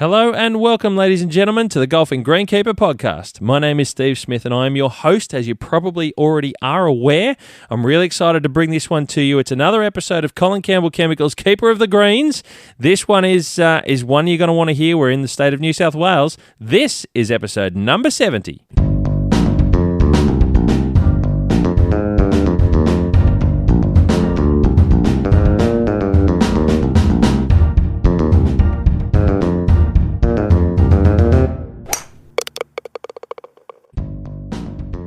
Hello and welcome, ladies and gentlemen, to the Golfing Greenkeeper podcast. My name is Steve Smith and I am your host, as you probably already are aware. I'm really excited to bring this one to you. It's another episode of Colin Campbell Chemicals, Keeper of the Greens. This one is one you're going to want to hear. We're in the state of New South Wales. This is episode number 70.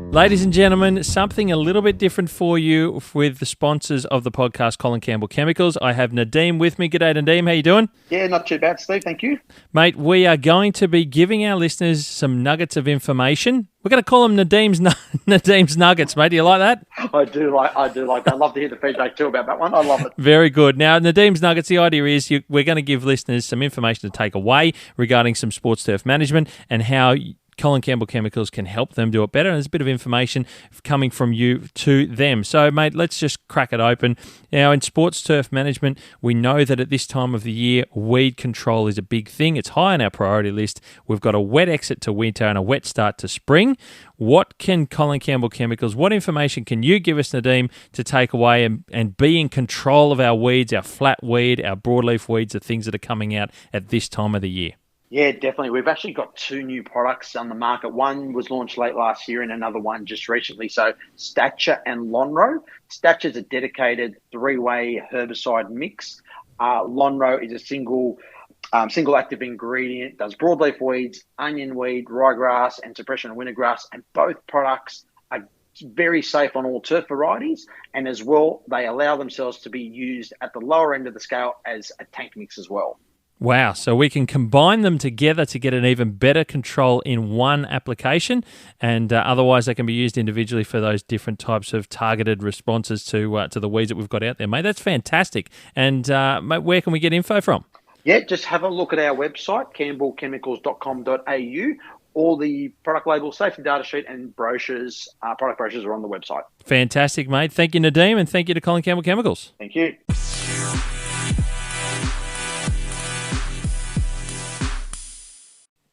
Ladies and gentlemen, something a little bit different for you with the sponsors of the podcast, Colin Campbell Chemicals. I have Nadeem with me. G'day, Nadeem. How you doing? Yeah, not too bad, Steve. Thank you. Mate, we are going to be giving our listeners some nuggets of information. We're going to call them Nadeem's Nuggets, mate. Do you like that? I do like that. I'd love to hear the feedback too about that one. I love it. Very good. Now, Nadeem's Nuggets, the idea is we're going to give listeners some information to take away regarding some sports turf management and how Colin Campbell Chemicals can help them do it better. And there's a bit of information coming from you to them. So, mate, let's just crack it open. Now, in sports turf management, we know that at this time of the year, weed control is a big thing. It's high on our priority list. We've got a wet exit to winter and a wet start to spring. What can Colin Campbell Chemicals, what information can you give us, Nadeem, to take away and be in control of our weeds, our flat weed, our broadleaf weeds, the things that are coming out at this time of the year? Yeah, definitely. We've actually got two new products on the market. One was launched late last year and another one just recently. So Stature and Lonro. Stature is a dedicated three-way herbicide mix. Lonro is a single active ingredient, does broadleaf weeds, onion weed, ryegrass, and suppression of wintergrass. And both products are very safe on all turf varieties. And as well, they allow themselves to be used at the lower end of the scale as a tank mix as well. Wow, so we can combine them together to get an even better control in one application, and otherwise they can be used individually for those different types of targeted responses to the weeds that we've got out there, mate. That's fantastic. And mate, where can we get info from? Yeah, just have a look at our website, campbellchemicals.com.au. All the product labels, safety data sheet, and brochures, product brochures are on the website. Fantastic, mate. Thank you, Nadeem, and thank you to Colin Campbell Chemicals. Thank you.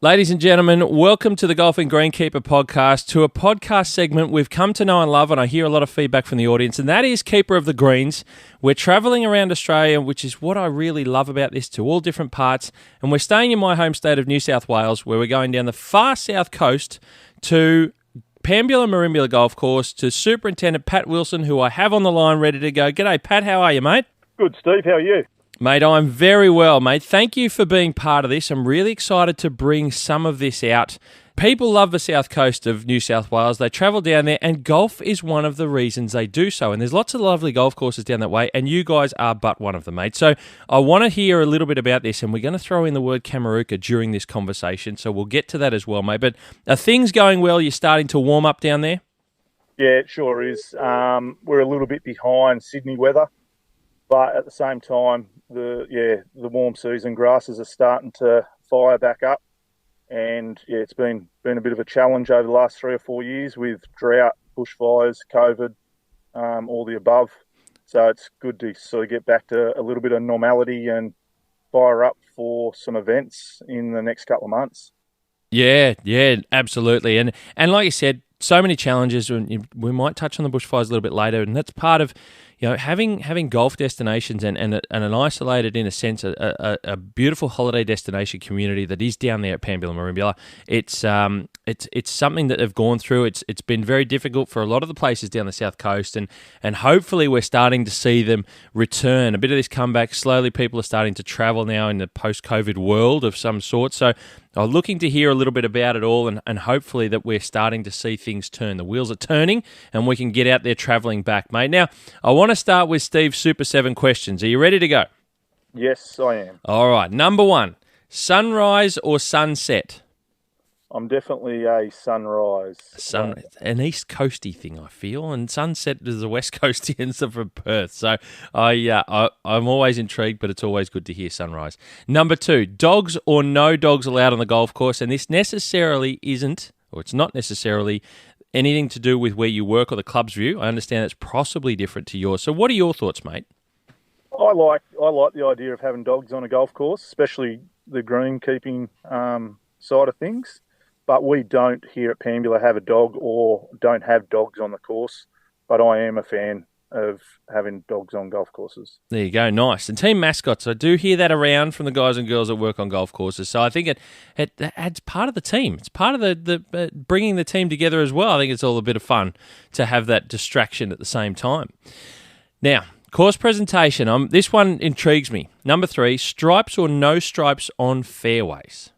Ladies and gentlemen, welcome to the Golfing Greenkeeper podcast, to a podcast segment we've come to know and love, and I hear a lot of feedback from the audience, and that is Keeper of the Greens. We're travelling around Australia, which is what I really love about this, to all different parts, and we're staying in my home state of New South Wales, where we're going down the far south coast to Pambula Merimbula Golf Course, to Superintendent Pat Wilson, who I have on the line ready to go. G'day, Pat. How are you, mate? Good, Steve. How are you? Mate, I'm very well, mate. Thank you for being part of this. I'm really excited to bring some of this out. People love the south coast of New South Wales. They travel down there, and golf is one of the reasons they do so. And there's lots of lovely golf courses down that way, and you guys are but one of them, mate. So I want to hear a little bit about this, and we're going to throw in the word Kamaruka during this conversation, so we'll get to that as well, mate. But are things going well? You're starting to warm up down there? Yeah, it sure is. We're a little bit behind Sydney weather, but at the same time, the warm season grasses are starting to fire back up, and it's been a bit of a challenge over the last 3 or 4 years with drought, bushfires, COVID, all the above. So it's good to sort of get back to a little bit of normality and fire up for some events in the next couple of months. Yeah, absolutely. And like you said, so many challenges. We might touch on the bushfires a little bit later, and that's part of having golf destinations and an isolated, in a sense, a beautiful holiday destination community that is down there at Pambula Merimbula. It's something that they've gone through. It's been very difficult for a lot of the places down the south coast, and hopefully we're starting to see them return. A bit of this comeback. Slowly people are starting to travel now in the post-COVID world of some sort. So I'm looking to hear a little bit about it all, and hopefully that we're starting to see things turn. The wheels are turning, and we can get out there travelling back, mate. Now, I want to start with Steve's Super 7 questions. Are you ready to go? Yes, I am. All right. Number 1, sunrise or sunset? I'm definitely a sunrise. An East Coasty thing, I feel, and sunset is a West Coasty and stuff from Perth. So I'm always intrigued, but it's always good to hear sunrise. Number 2, dogs or no dogs allowed on the golf course, and this necessarily isn't, or it's not necessarily anything to do with where you work or the club's view. I understand it's possibly different to yours. So what are your thoughts, mate? I like the idea of having dogs on a golf course, especially the greenkeeping side of things, but we don't here at Pambula have a dog or don't have dogs on the course. But I am a fan of having dogs on golf courses. There you go, nice. And team mascots, I do hear that around from the guys and girls that work on golf courses. So I think it adds part of the team. It's part of the bringing the team together as well. I think it's all a bit of fun to have that distraction at the same time. Now, course presentation. This one intrigues me. Number 3, stripes or no stripes on fairways?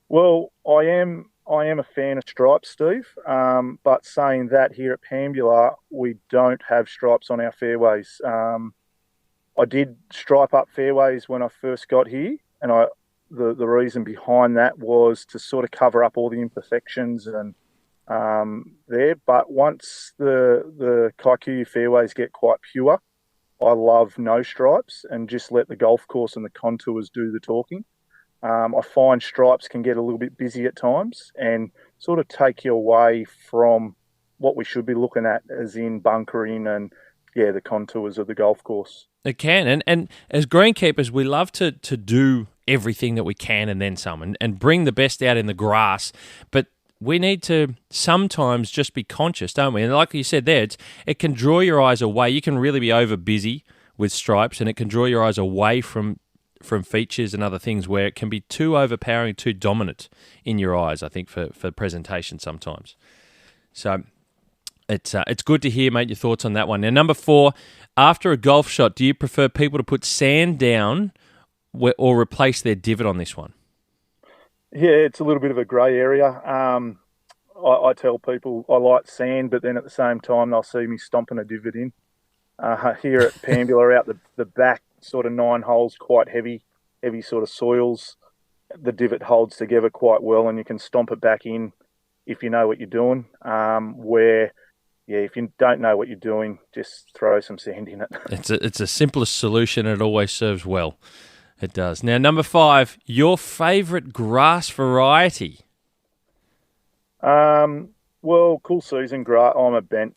Well, I am a fan of stripes, Steve. But saying that, here at Pambula, we don't have stripes on our fairways. I did stripe up fairways when I first got here, and the reason behind that was to sort of cover up all the imperfections and there. But once the Kikuyu fairways get quite pure, I love no stripes and just let the golf course and the contours do the talking. I find stripes can get a little bit busy at times and sort of take you away from what we should be looking at, as in bunkering and, the contours of the golf course. It can. And as greenkeepers, we love to do everything that we can and then some and bring the best out in the grass. But we need to sometimes just be conscious, don't we? And like you said there, it can draw your eyes away. You can really be over busy with stripes, and it can draw your eyes away from features and other things where it can be too overpowering, too dominant in your eyes, I think, for presentation sometimes. So it's good to hear, mate, your thoughts on that one. Now, number 4, after a golf shot, do you prefer people to put sand down or replace their divot on this one? Yeah, it's a little bit of a grey area. I tell people I like sand, but then at the same time they'll see me stomping a divot in. Here at Pambula, out the back, sort of 9 holes, quite heavy sort of soils. The divot holds together quite well, and you can stomp it back in if you know what you're doing. If you don't know what you're doing, just throw some sand in it. It's a simplest solution, and it always serves well. It does. Now, number 5, your favourite grass variety? Well, cool season grass. I'm a bent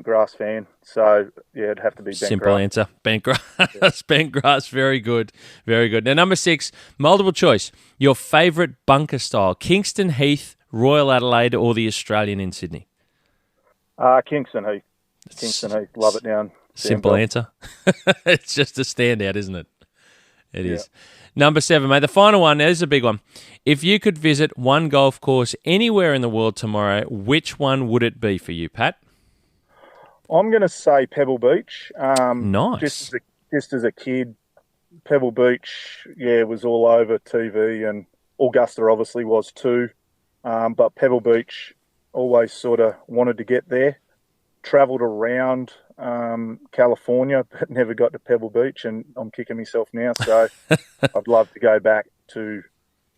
grass fan, so it'd have to be bent grass. Simple answer. Bent grass. Yeah. Bent grass. Very good. Very good. Now, number 6, multiple choice. Your favourite bunker style: Kingston Heath, Royal Adelaide, or the Australian in Sydney? Kingston Heath. Kingston Heath. Love it down. Simple answer. It's just a standout, isn't it? It is. Number 7, mate. The final one. Now, this is a big one. If you could visit one golf course anywhere in the world tomorrow, which one would it be for you, Pat? I'm going to say Pebble Beach. Nice. Just as a kid, Pebble Beach, was all over TV, and Augusta obviously was too. But Pebble Beach, always sort of wanted to get there. Travelled around California, but never got to Pebble Beach, and I'm kicking myself now. So I'd love to go back to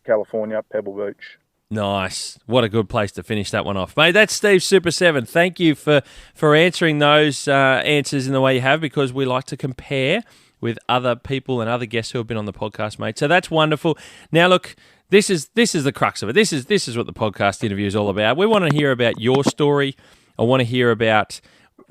California, Pebble Beach. Nice. What a good place to finish that one off. Mate, that's Steve Super 7. Thank you for answering those answers in the way you have, because we like to compare with other people and other guests who have been on the podcast, mate. So that's wonderful. Now, look, this is the crux of it. This is what the podcast interview is all about. We want to hear about your story. I want to hear about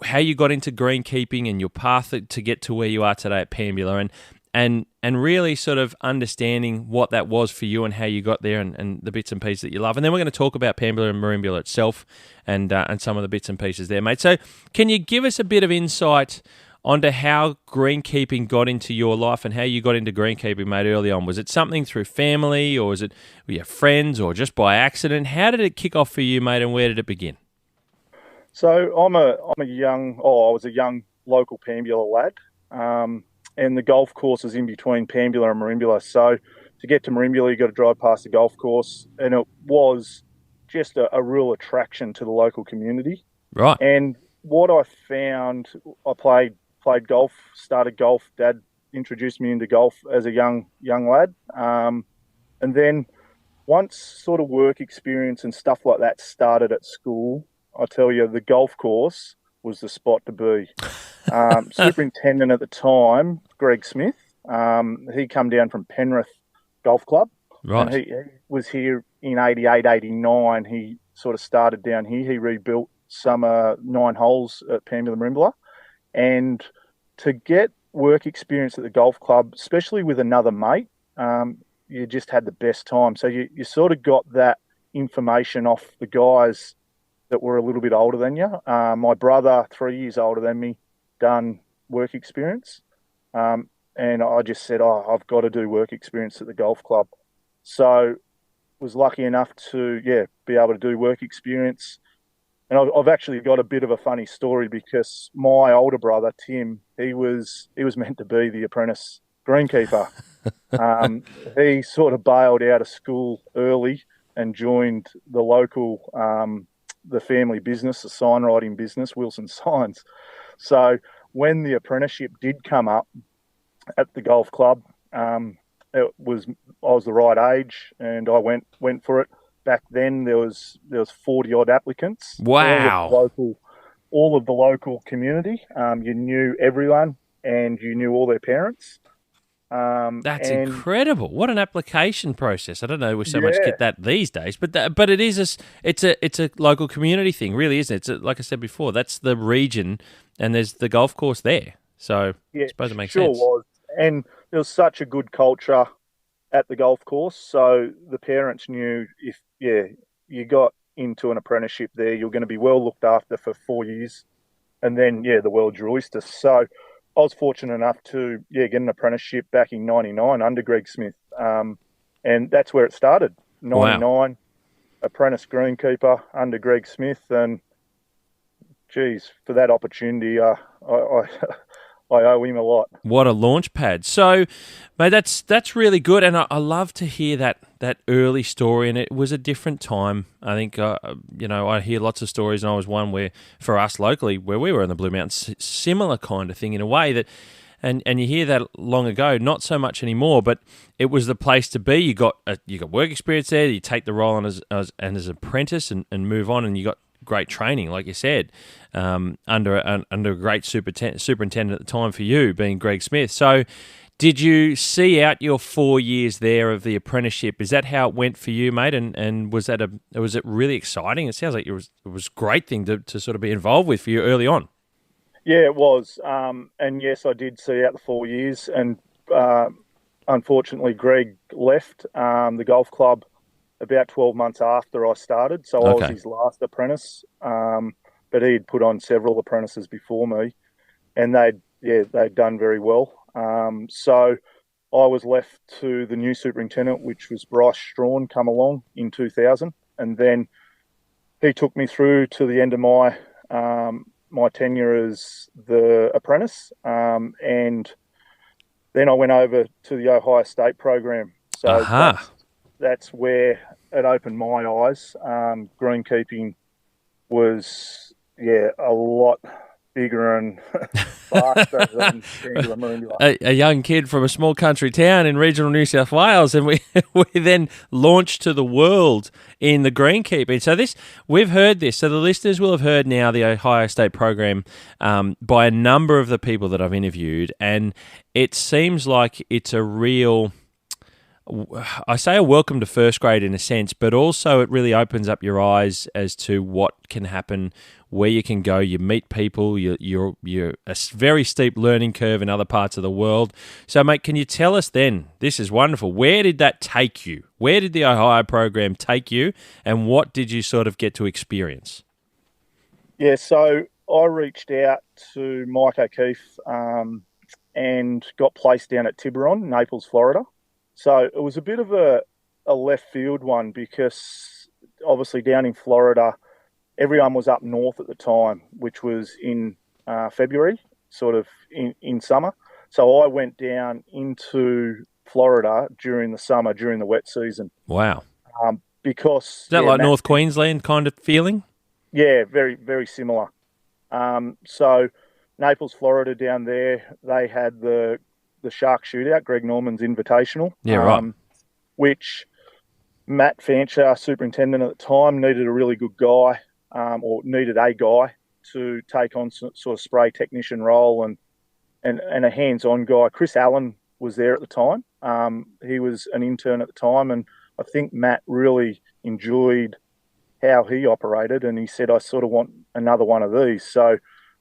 how you got into greenkeeping and your path to get to where you are today at Pambula, and really sort of understanding what that was for you and how you got there, and the bits and pieces that you love. And then we're going to talk about Pambula and Merimbula itself and some of the bits and pieces there, mate. So can you give us a bit of insight onto how greenkeeping got into your life and how you got into greenkeeping, mate, early on? Was it something through family, or was it your friends, or just by accident? How did it kick off for you, mate, and where did it begin? So I was a young local Pambula lad. And the golf course is in between Pambula and Merimbula. So to get to Merimbula, you've got to drive past the golf course. And it was just a real attraction to the local community. Right. And what I found, I played golf, started golf. Dad introduced me into golf as a young lad. And then once sort of work experience and stuff like that started at school, I tell you, the golf course was the spot to be. Superintendent at the time, Greg Smith, he come down from Penrith Golf Club. Right. And he was here in 88, 89. He sort of started down here. He rebuilt some 9 holes at Pambula Merimbula. And to get work experience at the golf club, especially with another mate, you just had the best time. So you sort of got that information off the guys that were a little bit older than you. My brother, 3 years older than me, done work experience. And I just said, I've got to do work experience at the golf club. So was lucky enough to, be able to do work experience. And I've actually got a bit of a funny story because my older brother, Tim, he was meant to be the apprentice greenkeeper. He sort of bailed out of school early and joined the local, the family business, the signwriting business, Wilson Signs. So when the apprenticeship did come up at the golf club, I was the right age and I went for it. Back then there was 40 odd applicants. Wow. All of the local community. You knew everyone and you knew all their parents. That's incredible. What an application process. I don't know we so much get that these days, but it is it's a local community thing, really, isn't it? It's like I said before, that's the region and there's the golf course there. So I suppose it makes sense. Sure was. And there was such a good culture at the golf course. So the parents knew if you got into an apprenticeship there, you're going to be well looked after for 4 years. And then, the world's your oyster. So I was fortunate enough to, get an apprenticeship back in 99 under Greg Smith. And that's where it started. 99, wow. Apprentice greenkeeper under Greg Smith. And, geez, for that opportunity, I owe him a lot. What a launch pad. So, mate, that's really good. And I love to hear that early story. And it was a different time. I think, I hear lots of stories, and I was one where, for us locally, where we were in the Blue Mountains, similar kind of thing in a way that, and you hear that long ago, not so much anymore, but it was the place to be. You got work experience there. You take the role on as an apprentice and move on, and you got great training, like you said, under a great superintendent at the time for you, being Greg Smith. So did you see out your 4 years there of the apprenticeship? Is that how it went for you, mate? And was it really exciting? It sounds like it was a great thing to sort of be involved with for you early on. Yeah, it was. And yes, I did see out the 4 years. And unfortunately, Greg left the golf club about 12 months after I started. So I was his last apprentice, but he had put on several apprentices before me, and they'd done very well. So I was left to the new superintendent, which was Bryce Strawn, come along in 2000. And then he took me through to the end of my my tenure as the apprentice. And then I went over to the Ohio State program. So that's where it opened my eyes. Greenkeeping was, a lot bigger and faster than Pambula Merimbula. A young kid from a small country town in regional New South Wales, and we then launched to the world in the greenkeeping. So we've heard this. So the listeners will have heard now the Ohio State program by a number of the people that I've interviewed, and it seems like it's a real, I say a welcome to first grade in a sense, but also it really opens up your eyes as to what can happen, where you can go. You meet people. You're a very steep learning curve in other parts of the world. So, mate, can you tell us then? This is wonderful. Where did that take you? Where did the Ohio program take you, and what did you sort of get to experience? Yeah, so I reached out to Mike O'Keefe and got placed down at Tiburon, Naples, Florida. So it was a bit of a left field one because obviously down in Florida, everyone was up north at the time, which was in February, sort of in summer. So I went down into Florida during the summer, during the wet season. Wow. Because is that like North Queensland kind of feeling? Yeah, very, very similar. So Naples, Florida down there, they had the Shark Shootout, Greg Norman's Invitational. Yeah, right. Which Matt Fancher, superintendent at the time, needed a really good guy, or needed a guy to take on sort of spray technician role and a hands-on guy. Chris Allen was there at the time. He was an intern at the time, and I think Matt really enjoyed how he operated, and he said, I sort of want another one of these. So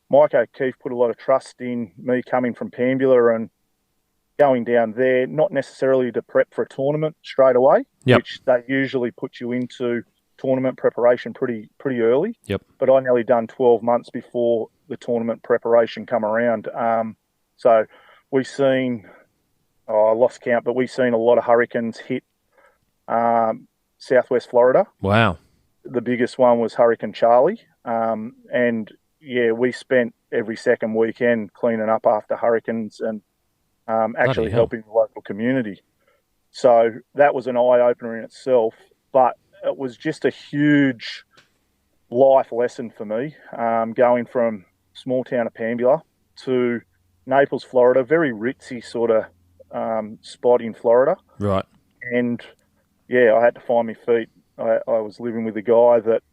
Mike O'Keefe put a lot of trust in me coming from Pambula, and going down there, not necessarily to prep for a tournament straight away, Yep. which they usually put you into tournament preparation pretty early. Yep. But I nearly done 12 months before the tournament preparation come around. So we seen, I lost count, but we've seen a lot of hurricanes hit Southwest Florida. Wow. The biggest one was Hurricane Charlie. And yeah, we spent every second weekend cleaning up after hurricanes and actually helping the local community. So that was an eye-opener in itself, but it was just a huge life lesson for me, going from small town of Pambula to Naples, Florida, very ritzy sort of spot in Florida. Right. And, yeah, I had to find my feet. I was living with a guy that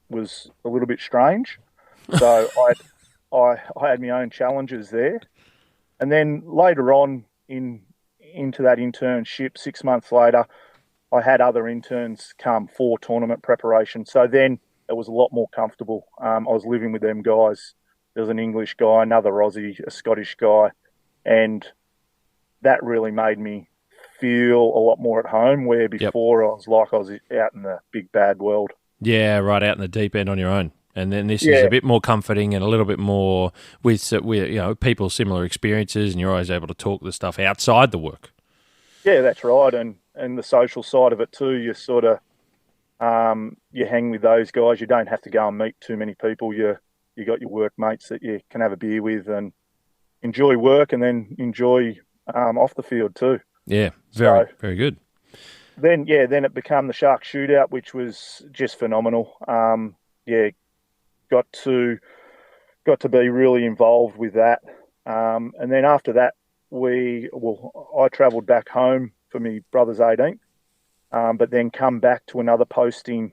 was a little bit strange. So I had my own challenges there. And then later on into that internship, 6 months later, I had other interns come for tournament preparation. So then it was a lot more comfortable. I was living with them guys. There was an English guy, another Aussie, a Scottish guy. And that really made me feel a lot more at home, where before I was like I was out in the big bad world. Yeah, right out in the deep end on your own. And then this is a bit more comforting and a little bit more with people similar experiences, and you're always able to talk the stuff outside the work. Yeah, that's right. And the social side of it too, you sort of you hang with those guys. You don't have to go and meet too many people. You got your work mates that you can have a beer with and enjoy work, and then enjoy off the field too. Yeah, very good. Then it became the Shark Shootout, which was just phenomenal. Got to be really involved with that. And then after that, I travelled back home for my brother's 18th, but then come back to another posting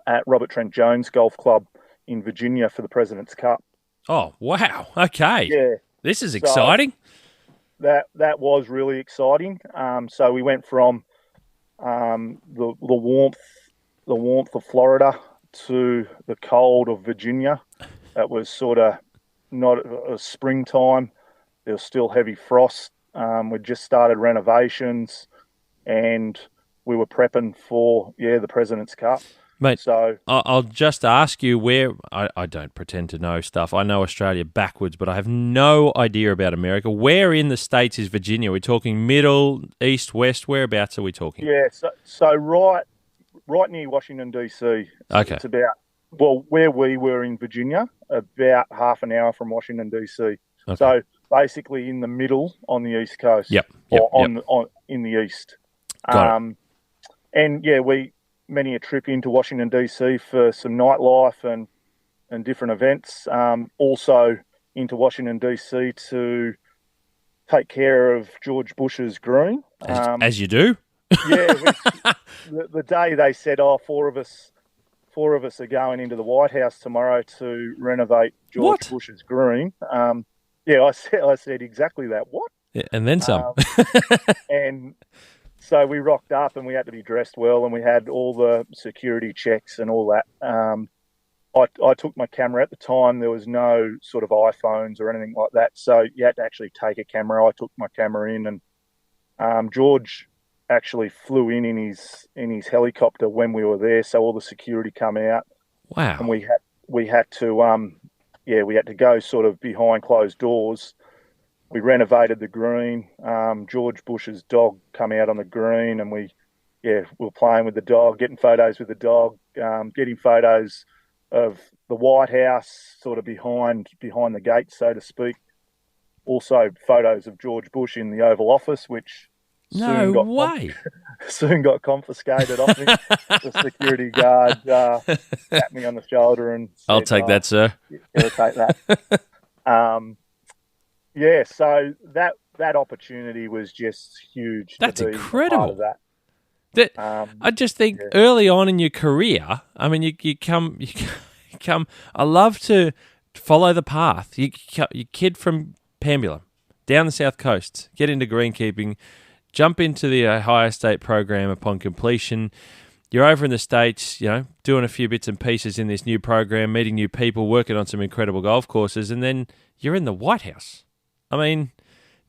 at Robert Trent Jones Golf Club in Virginia for the President's Cup. Oh, wow. Okay. Yeah. This is exciting. That was really exciting. So we went from the warmth of Florida to the cold of Virginia. It was sort of not a springtime. There was still heavy frost. We'd just started renovations, and we were prepping for the President's Cup. Mate, so I'll just ask you where I don't pretend to know stuff. I know Australia backwards, but I have no idea about America. Where in the States is Virginia? Are we talking middle, east, west? Whereabouts are we talking? Yeah, so right near Washington, D.C. Okay. It's about, where we were in Virginia, about half an hour from Washington, D.C. Okay. So basically in the middle on the East Coast. Yep. In the East. Got it. Many a trip into Washington, D.C. for some nightlife and different events. Also into Washington, D.C. to take care of George Bush's green. As you do. Yeah. The day they said, four of us are going into the White House tomorrow to renovate George Bush's green. I said exactly that. What? Yeah, and then some. And so we rocked up, and we had to be dressed well, and we had all the security checks and all that. I took my camera at the time. There was no sort of iPhones or anything like that, so you had to actually take a camera. I took my camera in, and George actually flew in his helicopter when we were there. So all the security come out. Wow. And we had to go sort of behind closed doors. We renovated the green. George Bush's dog come out on the green, and we were playing with the dog, getting photos with the dog, getting photos of the White House sort of behind the gate, so to speak. Also photos of George Bush in the Oval Office, which soon got confiscated off me. The security guard tapped me on the shoulder and said, I'll take that, sir. I'll take that. So that opportunity was just huge. That's to be incredible. Part of that. I just think early on in your career, I mean, you come. I love to follow the path. You kid from Pambula down the South Coast, get into greenkeeping, jump into the Ohio State program upon completion. You're over in the States, doing a few bits and pieces in this new program, meeting new people, working on some incredible golf courses, and then you're in the White House. I mean,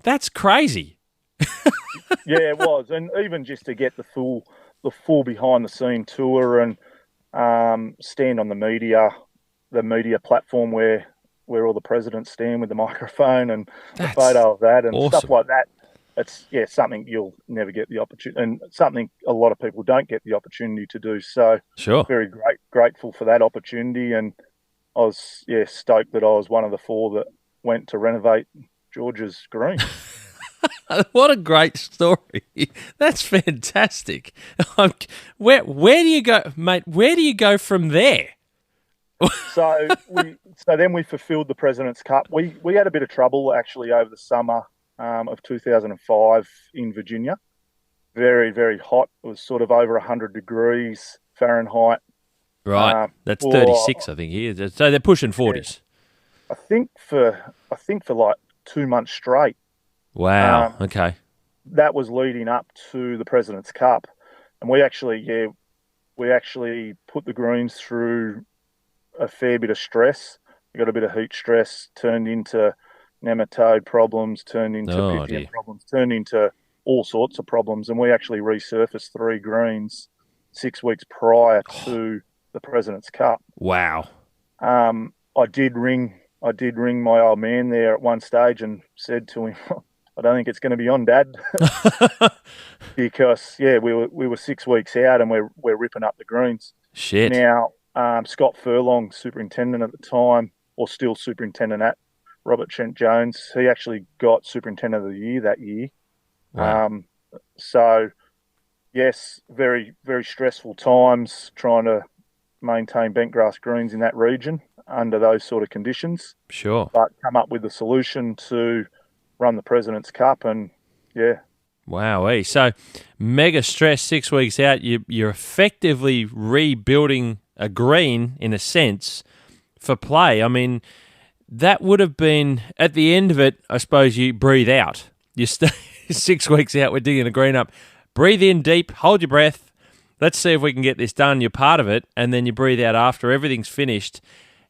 That's crazy. Yeah, it was, and even just to get the full behind the scene tour and stand on the media platform where all the presidents stand with the microphone and the photo of that and awesome. stuff like that. It's something you'll never get the opportunity, and something a lot of people don't get the opportunity to do. So Sure. very grateful for that opportunity, and I was stoked that I was one of the 4 that went to renovate George's green. What a great story. That's fantastic. Where do you go, mate? Where do you go from there? So then we fulfilled the President's Cup. We had a bit of trouble actually over the summer of 2005 in Virginia. Very, very hot. It was sort of over 100 degrees Fahrenheit. Right. That's 36, I think, here. So they're pushing 40s. I think for like 2 months straight. Wow. Okay. That was leading up to the President's Cup. And we actually put the greens through a fair bit of stress. We got a bit of heat stress, turned into nematode problems, turned into pythium problems, turned into all sorts of problems. And we actually resurfaced 3 greens 6 weeks prior to the President's Cup. Wow. I did ring my old man there at one stage and said to him, I don't think it's going to be on, Dad, because we were 6 weeks out and we're ripping up the greens. Shit. Now Scott Furlong, superintendent at the time, or still superintendent at Robert Trent Jones, he actually got Superintendent of the Year that year. Wow. So yes, very, very stressful times trying to maintain bentgrass greens in that region under those sort of conditions. Sure. But come up with a solution to run the President's Cup, and Wowee. So mega stress 6 weeks out. You're effectively rebuilding a green in a sense for play. I mean, that would have been, at the end of it, I suppose you breathe out. You stay 6 weeks out, we're digging a green up. Breathe in deep, hold your breath. Let's see if we can get this done. You're part of it, and then you breathe out after everything's finished.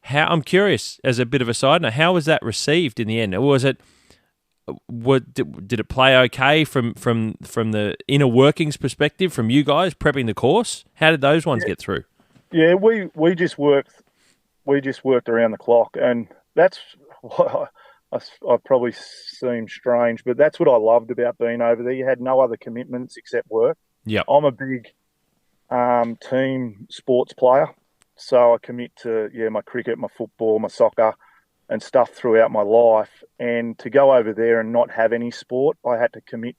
I'm curious, as a bit of a side note, how was that received in the end? Did it play okay from the inner workings perspective from you guys prepping the course? How did those ones get through? Yeah, we just worked around the clock, and that's what I probably seem strange, but that's what I loved about being over there. You had no other commitments except work. Yeah, I'm a big team sports player, so I commit to my cricket, my football, my soccer, and stuff throughout my life. And to go over there and not have any sport, I had to commit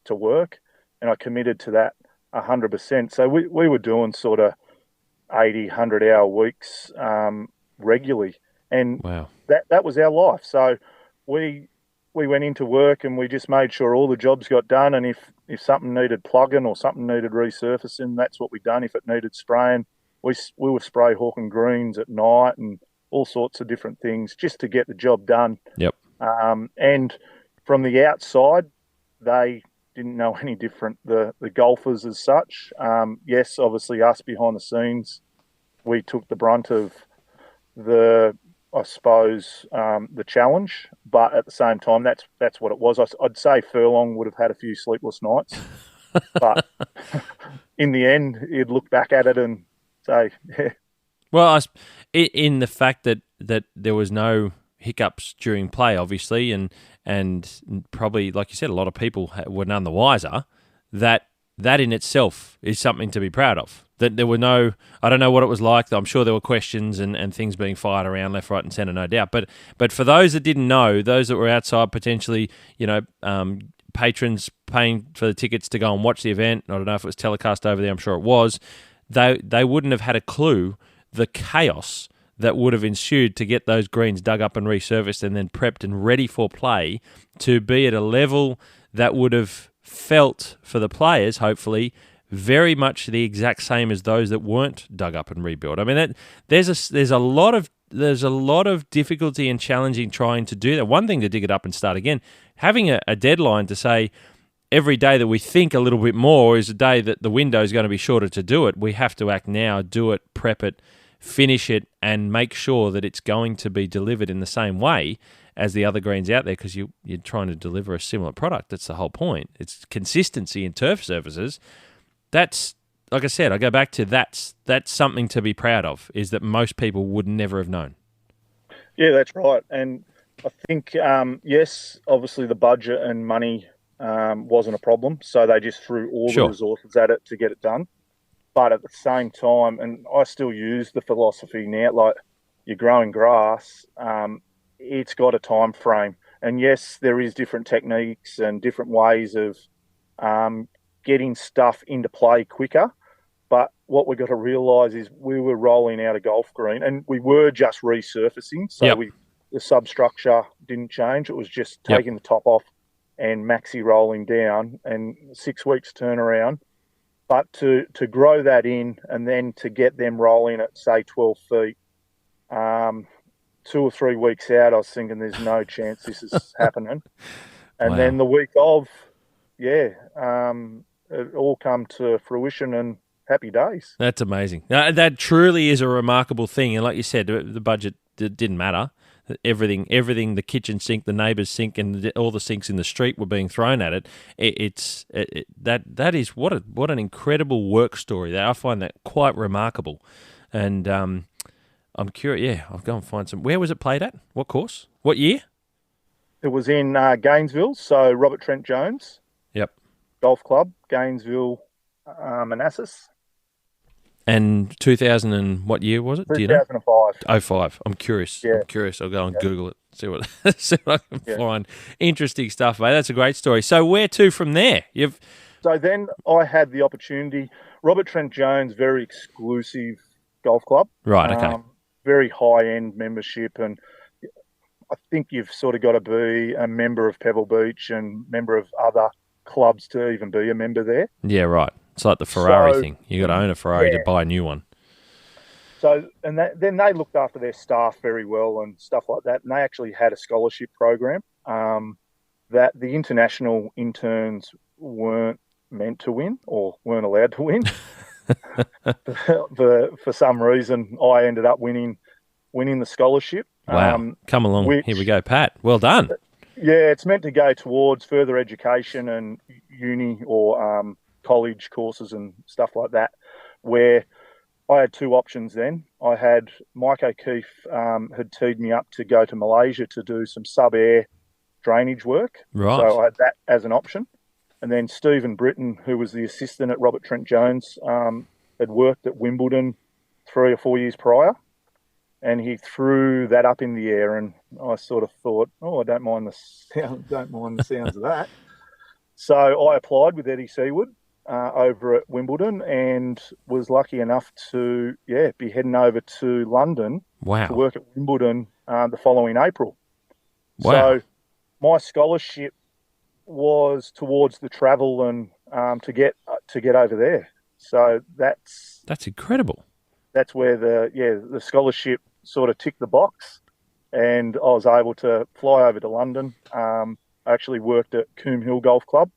to work, and I committed to that 100%. So we were doing sort of 80, 100-hour weeks regularly, and wow, that was our life. So we went into work and we just made sure all the jobs got done, and if something needed plugging or something needed resurfacing, that's what we done. If it needed spraying, we were spray hawking greens at night and all sorts of different things just to get the job done. Yep. And from the outside, they didn't know any different. The golfers as such, yes, obviously us behind the scenes, we took the brunt of the challenge, but at the same time, that's what it was. I'd say Furlong would have had a few sleepless nights, but in the end, he'd look back at it and say, yeah. Well, in the fact that there was no hiccups during play, obviously, and probably, like you said, a lot of people were none the wiser, that in itself is something to be proud of. That there were no, I don't know what it was like. I'm sure there were questions and things being fired around left, right, and centre, no doubt. But for those that didn't know, those that were outside potentially, patrons paying for the tickets to go and watch the event, I don't know if it was telecast over there, I'm sure it was, they wouldn't have had a clue the chaos that would have ensued to get those greens dug up and resurfaced and then prepped and ready for play to be at a level that would have felt for the players, hopefully, very much the exact same as those that weren't dug up and rebuilt. I mean, there's a lot of difficulty and challenging trying to do that. One thing to dig it up and start again, having a deadline to say every day that we think a little bit more is a day that the window is going to be shorter to do it. We have to act now, do it, prep it, finish it, and make sure that it's going to be delivered in the same way. as the other greens out there because you're trying to deliver a similar product. That's the whole point. It's consistency in turf surfaces. That's, like I said, I go back to that's something to be proud of, is that most people would never have known. Yeah, that's right. And I think, yes, obviously the budget and money wasn't a problem, so they just threw all the resources at it to get it done. But at the same time, and I still use the philosophy now, like you're growing grass, it's got a time frame. And yes, there is different techniques and different ways of getting stuff into play quicker. But what we've got to realise is we were rolling out a golf green and we were just resurfacing. So the substructure didn't change. It was just taking the top off and maxi rolling down and 6 weeks turnaround. But to grow that in and then to get them rolling at, say, 12 feet, 2 or 3 weeks out, I was thinking there's no chance this is happening. And then the week of, it all come to fruition and happy days. That's amazing. That truly is a remarkable thing. And like you said, the budget didn't matter. Everything, the kitchen sink, the neighbour's sink, and all the sinks in the street were being thrown at it. That is what an incredible work story. I find that quite remarkable. And I'm curious. Yeah, I'll go and find some. Where was it played at? What course? What year? It was in Gainesville. So Robert Trent Jones. Yep. Golf Club, Gainesville, Manassas. And 2000 and what year was it? 2005. 05. I'm curious. Yeah. I'm curious. I'll go and Google it. See what I can find. Interesting stuff, mate. That's a great story. So where to from there? So then I had the opportunity. Robert Trent Jones, very exclusive golf club. Right. Okay. Very high end membership, and I think you've sort of got to be a member of Pebble Beach and member of other clubs to even be a member there. Yeah. Right. It's like the Ferrari thing. You got to own a Ferrari to buy a new one. So, and then they looked after their staff very well and stuff like that. And they actually had a scholarship program that the international interns weren't meant to win or weren't allowed to win. For some reason, I ended up winning the scholarship. Wow. Come along. Here we go, Pat. Well done. Yeah, it's meant to go towards further education and uni or college courses and stuff like that, where I had two options then. I had Mike O'Keefe had teed me up to go to Malaysia to do some sub-air drainage work. Right. So I had that as an option. And then Stephen Britton, who was the assistant at Robert Trent Jones, had worked at Wimbledon 3 or 4 years prior. And he threw that up in the air, and I sort of thought, I don't mind the sounds of that. So I applied with Eddie Seawood over at Wimbledon and was lucky enough to be heading over to London to work at Wimbledon the following April. Wow. So my scholarship was towards the travel and to get over there. So that's incredible. That's where the scholarship sort of ticked the box, and I was able to fly over to London. I actually worked at Coombe Hill Golf Club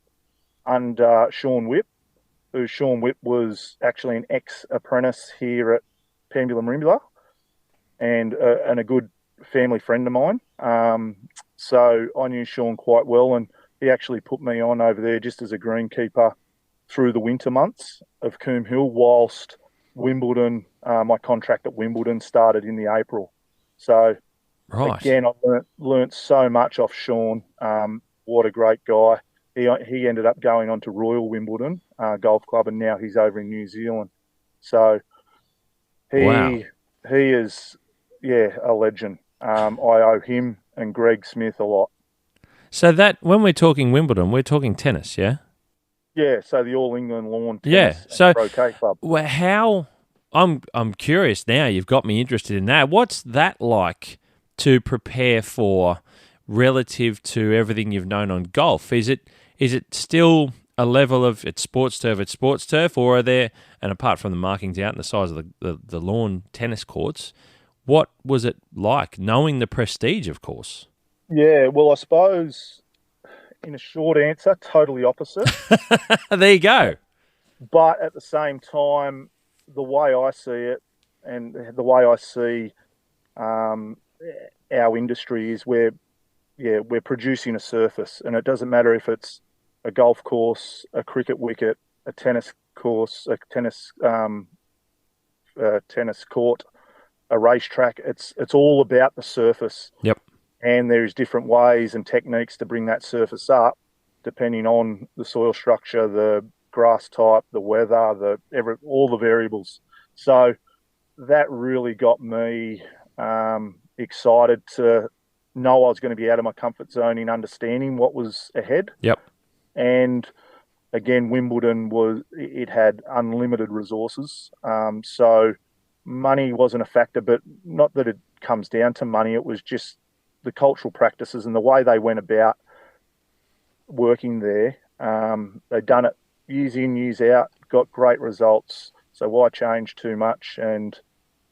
under Sean Whipp, who Sean Whipp was actually an ex-apprentice here at Pambula Merimbula and a good family friend of mine. So I knew Sean quite well, and he actually put me on over there just as a greenkeeper through the winter months of Coombe Hill whilst Wimbledon, my contract at Wimbledon started in the April. So, again, I learnt so much off Sean. What a great guy. He ended up going on to Royal Wimbledon Golf Club, and now he's over in New Zealand. So, he is, a legend. I owe him and Greg Smith a lot. So that, when we're talking Wimbledon, we're talking tennis, yeah? Yeah, so the All England Lawn Tennis Croquet Club. Well, how? I'm curious now. You've got me interested in that. What's that like to prepare for relative to everything you've known on golf? Is it still a level of it's sports turf, or are there? And apart from the markings out and the size of the lawn tennis courts, what was it like knowing the prestige? Of course. Yeah, well, I suppose. In a short answer, totally opposite. There you go. But at the same time, the way I see it and the way I see our industry is we're we're producing a surface, and it doesn't matter if it's a golf course, a cricket wicket, a tennis course, a tennis court, a racetrack. It's all about the surface. Yep. And there's different ways and techniques to bring that surface up, depending on the soil structure, the grass type, the weather, all the variables. So that really got me excited to know I was going to be out of my comfort zone in understanding what was ahead. Yep. And again, Wimbledon it had unlimited resources. So money wasn't a factor, but not that it comes down to money. It was just the cultural practices and the way they went about working there. They'd done it years in, years out, got great results. So why change too much? And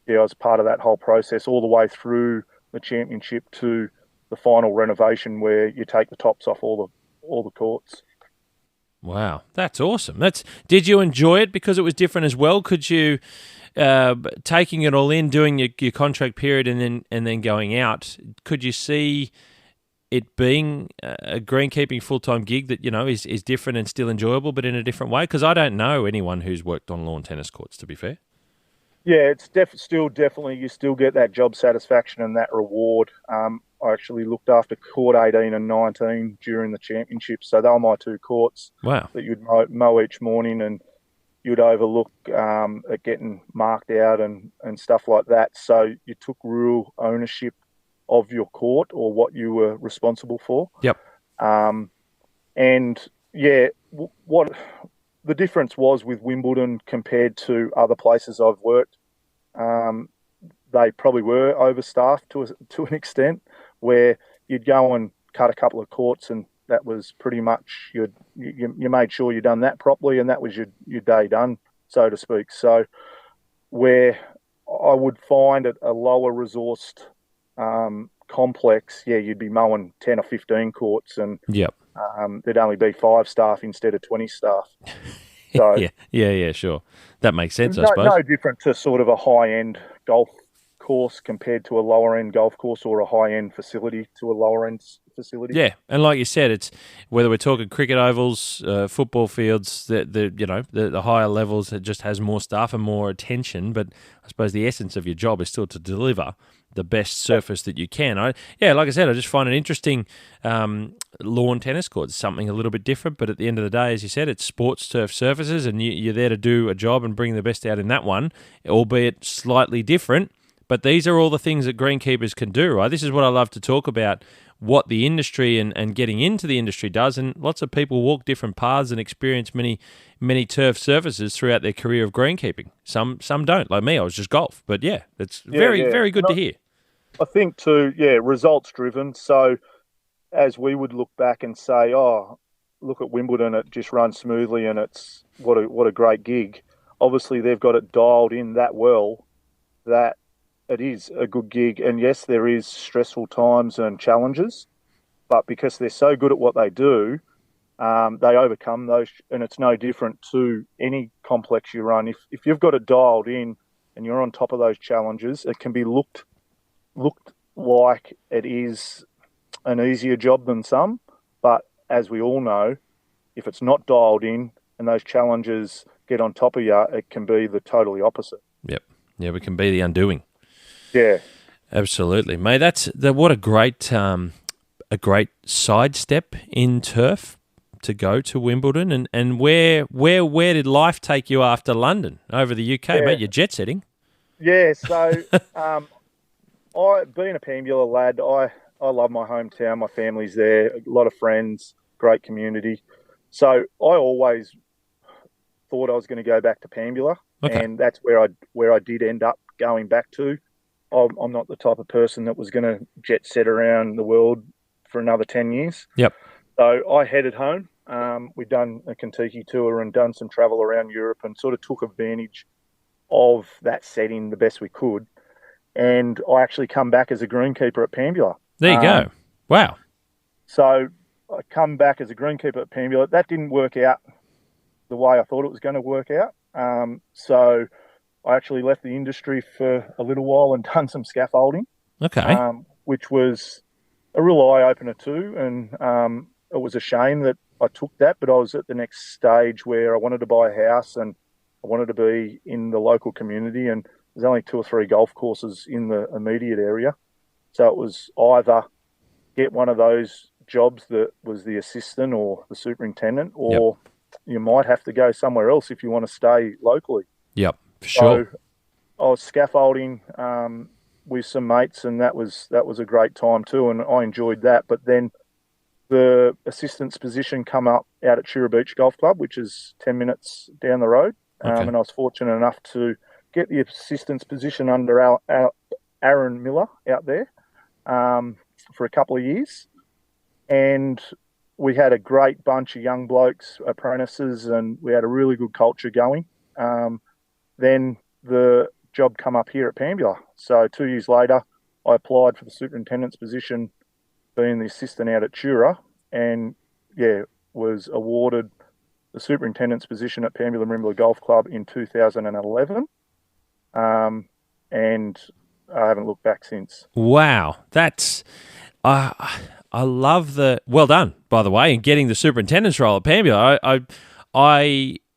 I was part of that whole process all the way through the championship to the final renovation where you take the tops off all the courts. Wow, that's awesome. Did you enjoy it because it was different as well? Could you, taking it all in, doing your contract period and then going out, could you see it being a greenkeeping full-time gig that, is different and still enjoyable but in a different way? Because I don't know anyone who's worked on lawn tennis courts, to be fair. Yeah, it's still definitely, you still get that job satisfaction and that reward. I actually looked after court 18 and 19 during the championship. So they were my two courts. Wow. That you'd mow each morning, and you'd overlook at getting marked out and stuff like that. So you took real ownership of your court or what you were responsible for. Yep. And yeah, what the difference was with Wimbledon compared to other places I've worked, they probably were overstaffed to an extent, where you'd go and cut a couple of courts, and that was pretty much you made sure you done that properly, and that was your day done, so to speak. So where I would find at a lower resourced complex, you'd be mowing 10 or 15 courts, and yep. There'd only be 5 staff instead of 20 staff. So yeah, sure. That makes sense, I suppose. No different to sort of a high-end golf course compared to a lower-end golf course, or a high-end facility to a lower-end facility. Yeah, and like you said, it's whether we're talking cricket ovals, football fields, the higher levels, it just has more staff and more attention. But I suppose the essence of your job is still to deliver the best surface that you can. Like I said, I just find it interesting. Lawn tennis courts, something a little bit different, but at the end of the day, as you said, it's sports turf surfaces, and you're there to do a job and bring the best out in that one, albeit slightly different. But these are all the things that greenkeepers can do, right? This is what I love to talk about, what the industry and getting into the industry does. And lots of people walk different paths and experience many, many turf surfaces throughout their career of greenkeeping. Some don't. Like me, I was just golf. But yeah, it's very good to hear. I think too, results driven. So as we would look back and say, oh, look at Wimbledon, it just runs smoothly and it's what a great gig. Obviously, they've got it dialed in that well that it is a good gig. And yes, there is stressful times and challenges, but because they're so good at what they do, they overcome those. And it's no different to any complex you run. If you've got it dialed in and you're on top of those challenges, it can be looked like it is an easier job than some. But as we all know, if it's not dialed in and those challenges get on top of you, it can be the totally opposite. Yep. Yeah, we can be the undoing. Yeah, absolutely, mate. What a great sidestep in turf to go to Wimbledon. And where did life take you after London over the UK, mate? You're jet setting. Yeah, so being a Pambula lad, I love my hometown. My family's there, a lot of friends, great community. So I always thought I was going to go back to Pambula, and that's where I did end up going back to. I'm not the type of person that was going to jet set around the world for another 10 years. Yep. So I headed home. We'd done a Kentucky tour and done some travel around Europe and sort of took advantage of that setting the best we could. And I actually come back as a greenkeeper at Pambula. There you go. Wow. So I come back as a greenkeeper at Pambula. That didn't work out the way I thought it was going to work out. So I actually left the industry for a little while and done some scaffolding. Okay. Which was a real eye opener too, and it was a shame that I took that. But I was at the next stage where I wanted to buy a house and I wanted to be in the local community, and there's only 2 or 3 golf courses in the immediate area, so it was either get one of those jobs that was the assistant or the superintendent, or you might have to go somewhere else if you want to stay locally. Yep, for sure. So I was scaffolding with some mates, and that was a great time too, and I enjoyed that. But then the assistant's position come up out at Chura Beach Golf Club, which is 10 minutes down the road, and I was fortunate enough to get the assistant's position under Aaron Miller out there for a couple of years. And we had a great bunch of young blokes, apprentices, and we had a really good culture going. Then the job come up here at Pambula. So 2 years later, I applied for the superintendent's position, being the assistant out at Chura, and was awarded the superintendent's position at Pambula Merimbula Golf Club in 2011. And I haven't looked back since. Wow, that's I love the well done, by the way, in getting the superintendent's role at Pambula.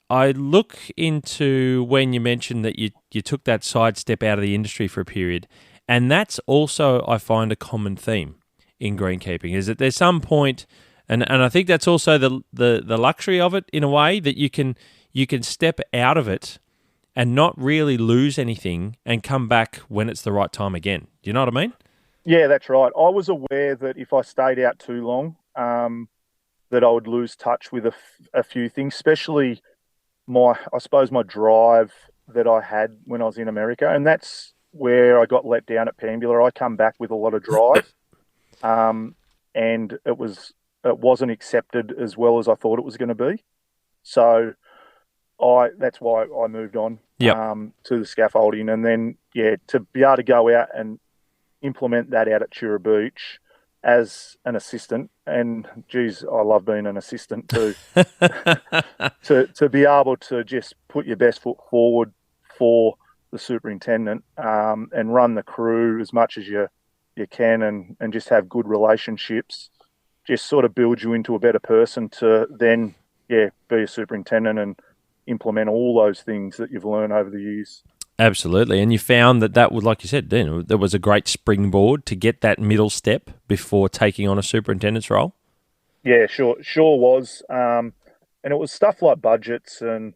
I look into when you mentioned that you took that sidestep out of the industry for a period, and that's also, I find, a common theme in greenkeeping, is that there's some point, and I think that's also the luxury of it in a way, that you can step out of it and not really lose anything and come back when it's the right time again. Do you know what I mean? Yeah, that's right. I was aware that if I stayed out too long, that I would lose touch with a few things, especially my drive that I had when I was in America. And that's where I got let down at Pambula. I come back with a lot of drive, and it wasn't accepted as well as I thought it was going to be. So that's why I moved on to the scaffolding. And then, to be able to go out and implement that out at Chura Beach as an assistant, and geez, I love being an assistant too. to be able to just put your best foot forward for the superintendent, and run the crew as much as you can, and just have good relationships, just sort of build you into a better person to then be a superintendent and implement all those things that you've learned over the years. Absolutely. And you found that was, like you said, there was a great springboard to get that middle step before taking on a superintendent's role? Yeah, sure was. And it was stuff like budgets and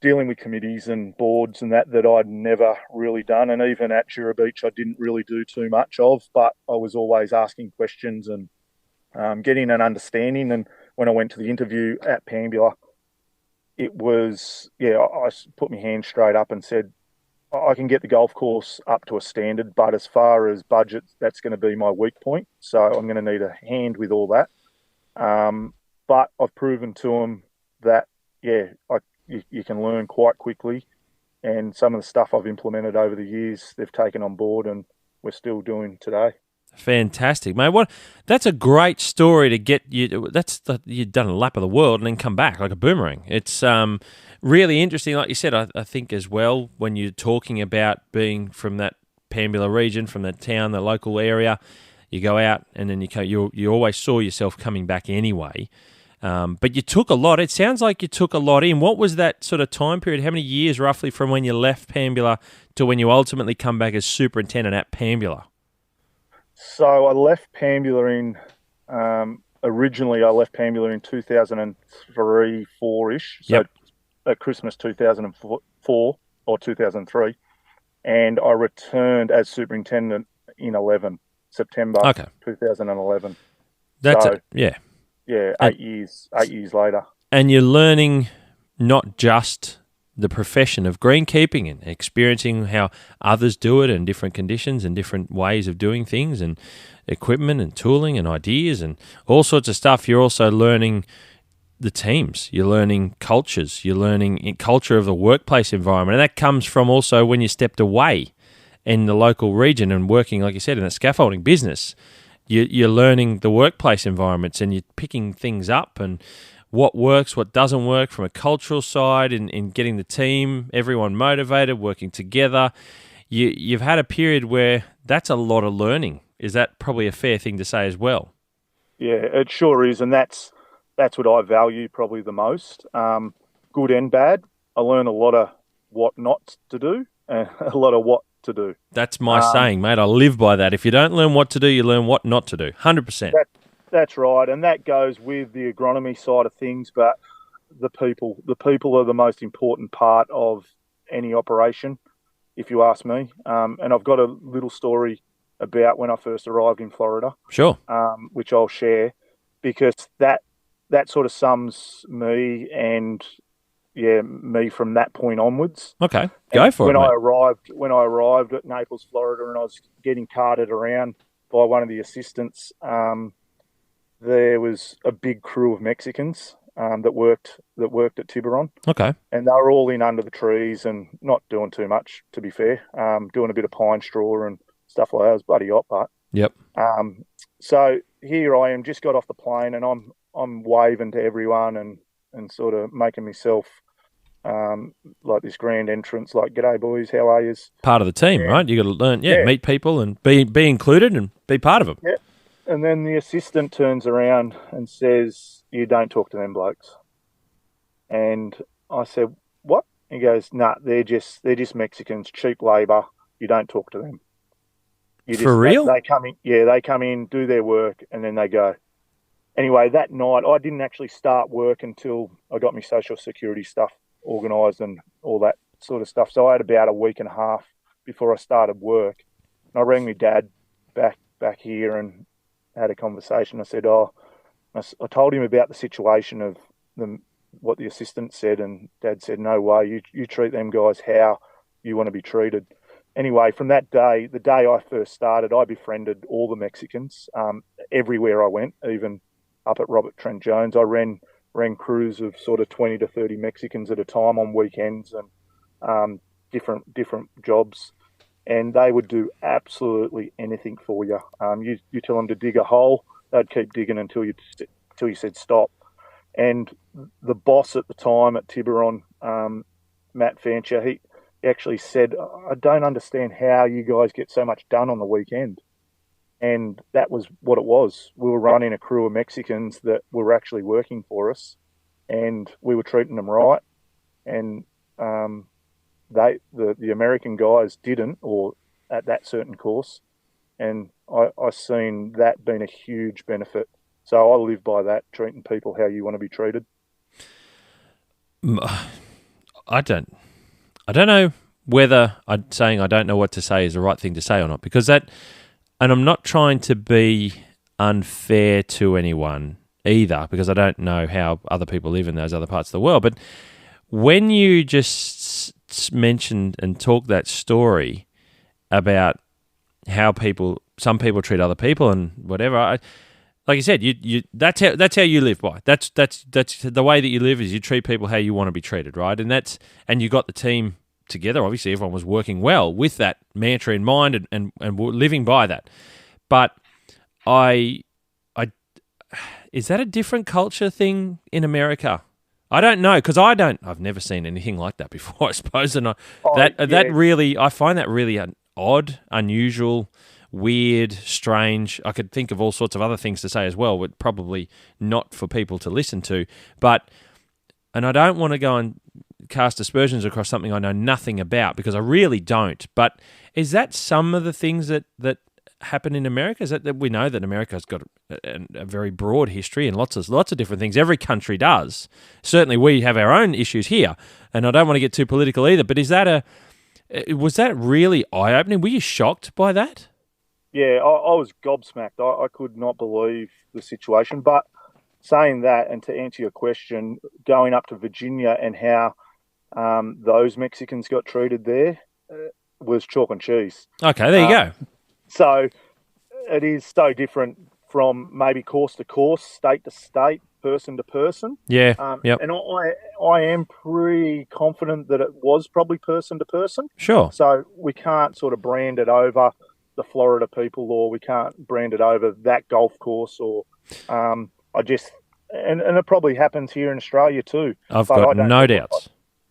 dealing with committees and boards and that I'd never really done. And even at Chura Beach, I didn't really do too much of, but I was always asking questions and getting an understanding. And when I went to the interview at Pambula, it was, I put my hand straight up and said, I can get the golf course up to a standard, but as far as budget, that's going to be my weak point. So I'm going to need a hand with all that. But I've proven to them that, you can learn quite quickly. And some of the stuff I've implemented over the years, they've taken on board, and we're still doing today. Fantastic, mate. That's a great story to get you. You've done a lap of the world and then come back like a boomerang. It's really interesting. Like you said, I think as well, when you're talking about being from that Pambula region, from that town, the local area, you go out and then you always saw yourself coming back anyway. But you took a lot. It sounds like you took a lot in. What was that sort of time period? How many years roughly from when you left Pambula to when you ultimately come back as superintendent at Pambula? So I left Pambula originally I left Pambula in 2003, 4-ish. So at Christmas 2004 or 2003. And I returned as superintendent in September 2011. That's so, it, yeah. Yeah, 8 years later. And you're learning not just the profession of greenkeeping and experiencing how others do it in different conditions and different ways of doing things and equipment and tooling and ideas and all sorts of stuff. You're also learning the teams. You're learning cultures. You're learning culture of the workplace environment. And that comes from also when you stepped away in the local region and working, like you said, in a scaffolding business. You're learning the workplace environments and you're picking things up and what works, what doesn't work from a cultural side in getting the team, everyone motivated, working together. You've had a period where that's a lot of learning Is that probably a fair thing to say as well? Yeah, it sure is, and that's what I value probably the most. Good and bad. I learn a lot of what not to do and a lot of what to do. That's my saying, mate. I live by that. If you don't learn what to do, you learn what not to do. 100%. That's right, and that goes with the agronomy side of things. But the people are the most important part of any operation, if you ask me. And I've got a little story about when I first arrived in Florida. Sure. Which I'll share, because that sort of sums me and me from that point onwards. Okay, go for it. When I arrived at Naples, Florida, and I was getting carted around by one of the assistants, there was a big crew of Mexicans that worked at Tiburon. Okay, and they were all in under the trees and not doing too much, to be fair. Doing a bit of pine straw and stuff like that. It was bloody hot, but yep. So here I am, just got off the plane, and I'm waving to everyone and sort of making myself like this grand entrance, like, "G'day, boys, how are yous?" Part of the team, right? You got to learn, meet people and be included and be part of them. Yeah. And then the assistant turns around and says, "You don't talk to them blokes." And I said, "What?" He goes, "Nah, they're just Mexicans, cheap labour. You don't talk to them." For real? They come in, do their work, and then they go. Anyway, that night, I didn't actually start work until I got my social security stuff organised and all that sort of stuff. So I had about a week and a half before I started work. And I rang my dad back here and had a conversation. I said, I told him about the situation of what the assistant said, and Dad said, "No way, you treat them guys how you want to be treated." Anyway, from that day, the day I first started, I befriended all the Mexicans everywhere I went, even up at Robert Trent Jones. I ran crews of sort of 20 to 30 Mexicans at a time on weekends and different jobs, and they would do absolutely anything for you. You tell them to dig a hole, they'd keep digging until you said stop. And the boss at the time at Tiburon, Matt Fancher, he actually said, "I don't understand how you guys get so much done on the weekend." And that was what it was. We were running a crew of Mexicans that were actually working for us, and we were treating them right. And the American guys didn't, or at that certain course. And I seen that being a huge benefit. So I live by that, treating people how you want to be treated. I don't know whether saying I don't know what to say is the right thing to say or not, because that, and I'm not trying to be unfair to anyone either, because I don't know how other people live in those other parts of the world. But when you just mentioned and talked that story about how some people treat other people and whatever, like you said, you that's how you live by. That's the way that you live, is you treat people how you want to be treated, right? And you got the team together. Obviously, everyone was working well with that mantra in mind and living by that. But is that a different culture thing in America? I don't know, because I've never seen anything like that before, I suppose. And I find that really odd, unusual, weird, strange. I could think of all sorts of other things to say as well, but probably not for people to listen to. And I don't want to go and cast aspersions across something I know nothing about, because I really don't. But is that some of the things that happen in America? Is that we know that America's got a very broad history and lots of different things. Every country does. Certainly we have our own issues here, and I don't want to get too political either, but was that really eye-opening? Were you shocked by that? Yeah, I was gobsmacked. I could not believe the situation. But saying that, and to answer your question, going up to Virginia and how those Mexicans got treated there was chalk and cheese. Okay, there you go. So it is so different from maybe course to course, state to state, person to person. Yeah, yep. And I am pretty confident that it was probably person to person. Sure. So we can't sort of brand it over the Florida people, or we can't brand it over that golf course, or and it probably happens here in Australia too. I've got no doubts.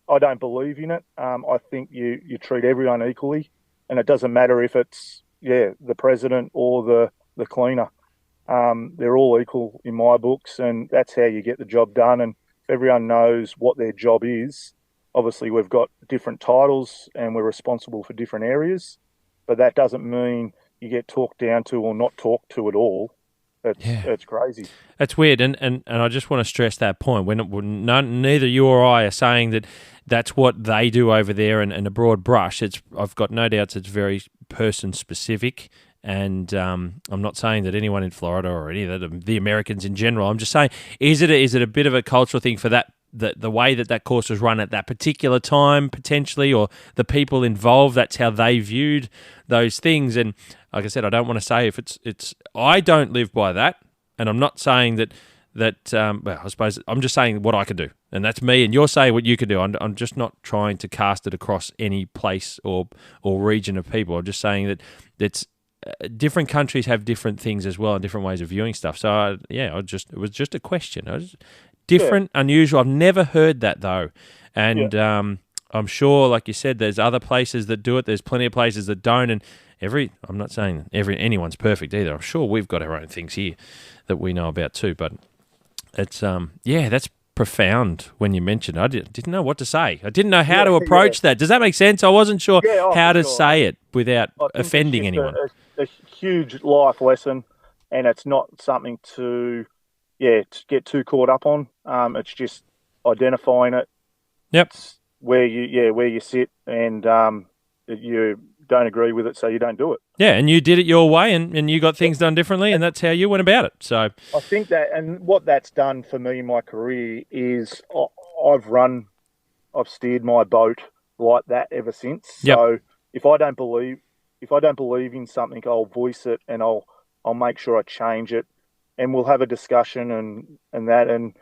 I don't believe in it. I think you treat everyone equally, and it doesn't matter if it's the president or the cleaner. They're all equal in my books, and that's how you get the job done. And if everyone knows what their job is, obviously we've got different titles and we're responsible for different areas, but that doesn't mean you get talked down to or not talked to at all. It's crazy. That's weird, and I just want to stress that point. Neither you or I are saying that that's what they do over there, and a broad brush. I've got no doubts it's very person specific, and I'm not saying that anyone in Florida or any of the Americans in general. I'm just saying, is it a bit of a cultural thing for that? The way that course was run at that particular time, potentially, or the people involved, that's how they viewed those things. And like I said, I don't want to say if it's. I don't live by that, and I'm not saying that. Well, I suppose I'm just saying what I can do, and that's me. And you're saying what you can do. I'm just not trying to cast it across any place or region of people. I'm just saying that it's. Different countries have different things as well and different ways of viewing stuff. So it was just a question. Different, unusual. I've never heard that though, and I'm sure, like you said, there's other places that do it. There's plenty of places that don't, and I'm not saying anyone's perfect either. I'm sure we've got our own things here that we know about too. But it's that's profound when you mentioned it. I didn't know what to say. I didn't know how to approach that. Does that make sense? I wasn't sure how to say it without offending anyone. A huge life lesson, and it's not something to get too caught up on. It's just identifying it. Yep. It's where you sit, and you don't agree with it, so you don't do it. Yeah, and you did it your way, and you got things done differently, and that's how you went about it. So I think that, and what that's done for me in my career is I've steered my boat like that ever since. Yep. So if I don't believe in something, I'll voice it, and I'll make sure I change it, and we'll have a discussion and that. And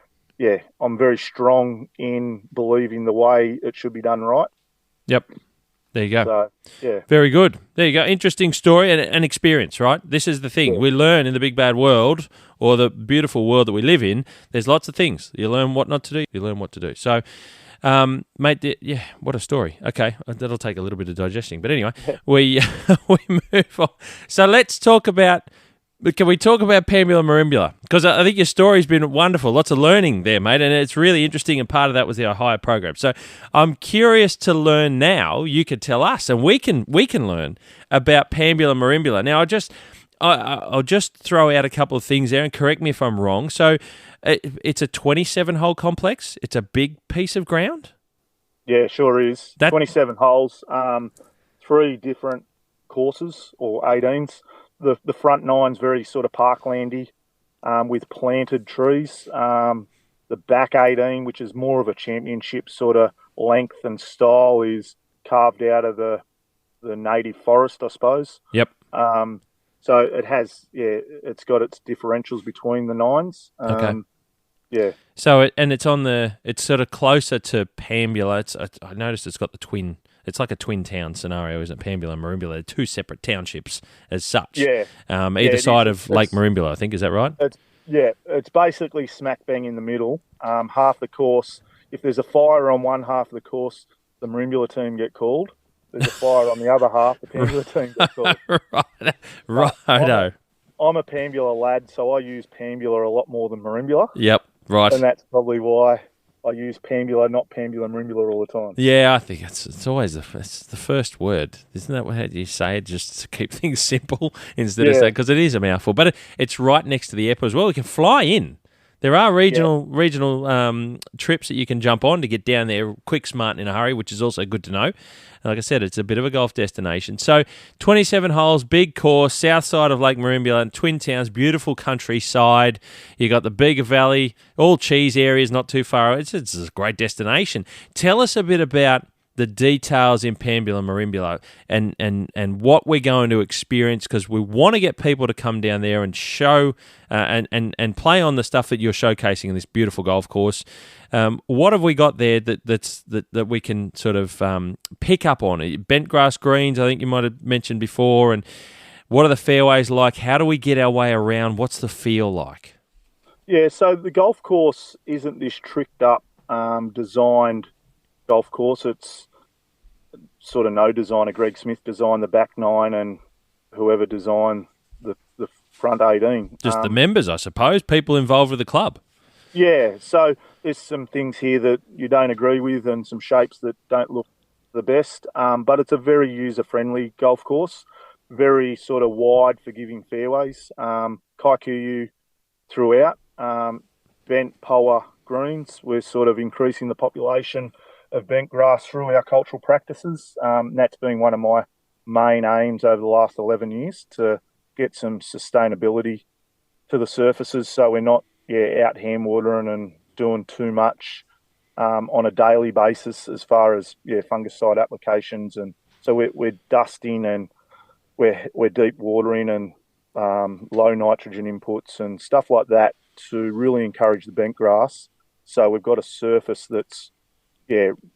I'm very strong in believing the way it should be done right. Yep. There you go. So, very good. There you go. Interesting story and experience, right? This is the thing. Yeah. We learn in the big bad world, or the beautiful world that we live in, there's lots of things. You learn what not to do. You learn what to do. So, mate, what a story. Okay, that'll take a little bit of digesting. But anyway, we move on. So let's talk about... Can we talk about Pambula Merimbula? Because I think your story's been wonderful. Lots of learning there, mate, and it's really interesting, and part of that was the Ohio program. So I'm curious to learn now. You could tell us, and we can learn about Pambula Merimbula. Now, I'll just throw out a couple of things there, and correct me if I'm wrong. So it's a 27-hole complex. It's a big piece of ground? Yeah, sure is. 27 holes, 3 different courses, or 18s. The front nine's very sort of parklandy, with planted trees. The back 18, which is more of a championship sort of length and style, is carved out of the native forest, I suppose. Yep. So it has, it's got its differentials between the nines. Okay. Yeah. So it's sort of closer to Pambula. I noticed it's got the twin. It's like a twin town scenario, isn't it? Pambula and Merimbula. They're 2 separate townships as such. Yeah. Either side of Lake Merimbula, I think. Is that right? It's basically smack bang in the middle. Half the course, if there's a fire on one half of the course, the Merimbula team get called. If there's a fire on the other half, the Pambula team get called. Righto. I'm a Pambula lad, so I use Pambula a lot more than Merimbula. Yep, right. And that's probably why I use Pambula, not Pambula Merimbula all the time. Yeah, I think it's always the first word. Isn't that how you say it, just to keep things simple instead of saying, because it is a mouthful. But it's right next to the airport as well. We can fly in. There are regional trips that you can jump on to get down there quick, smart, and in a hurry, which is also good to know. Like I said, it's a bit of a golf destination. So 27 holes, big course, south side of Lake Merimbula, and Twin Towns, beautiful countryside. You got the Bega Valley, all cheese areas, not too far. It's a great destination. Tell us a bit about the details in Pambula Merimbula and what we're going to experience, because we want to get people to come down there and show and play on the stuff that you're showcasing in this beautiful golf course. What have we got there that we can sort of pick up on? Bent grass greens, I think you might have mentioned before, and what are the fairways like? How do we get our way around? What's the feel like? Yeah, so the golf course isn't this tricked up, designed golf course. It's sort of no designer. Greg Smith designed the back nine, and whoever designed the front 18. Just the members, I suppose, people involved with the club. Yeah, so there's some things here that you don't agree with and some shapes that don't look the best, but it's a very user-friendly golf course, very sort of wide, forgiving fairways, Kikuyu throughout, bent poa greens. We're sort of increasing the population of bent grass through our cultural practices. That's been one of my main aims over the last 11 years, to get some sustainability to the surfaces, so we're not out hand watering and doing too much on a daily basis as far as fungicide applications. And so we're dusting and we're deep watering and low nitrogen inputs and stuff like that to really encourage the bent grass. So we've got a surface that's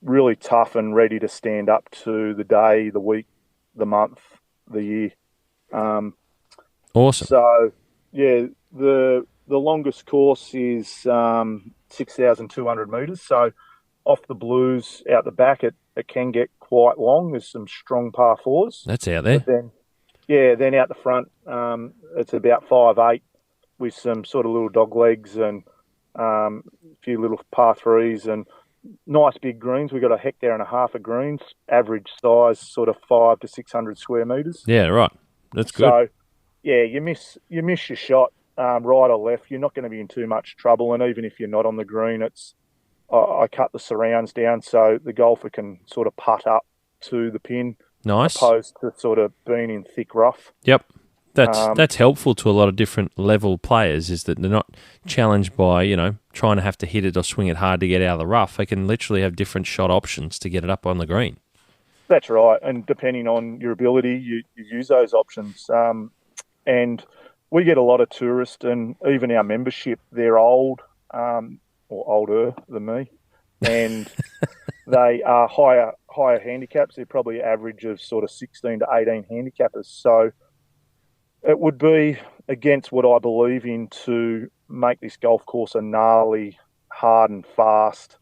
really tough and ready to stand up to the day, the week, the month, the year. Awesome. So the longest course is 6,200 metres. So off the blues out the back, it can get quite long. There's some strong par fours. That's out there. But then out the front, it's about 5'8", with some sort of little dog legs and a few little par threes and nice big greens. We've got 1.5 hectares of greens, average size sort of 500 to 600 square metres. Yeah, right. That's good. So, you miss your shot, right or left, you're not going to be in too much trouble. And even if you're not on the green, I cut the surrounds down so the golfer can sort of putt up to the pin. Nice. Opposed to sort of being in thick rough. Yep. That's helpful to a lot of different level players, is that they're not challenged by, trying to have to hit it or swing it hard to get out of the rough. They can literally have different shot options to get it up on the green. That's right. And depending on your ability, you use those options. And we get a lot of tourists, and even our membership, they're old, or older than me, and they are higher handicaps. They're probably average of sort of 16 to 18 handicappers. So it would be against what I believe in to make this golf course a gnarly, hard and fast.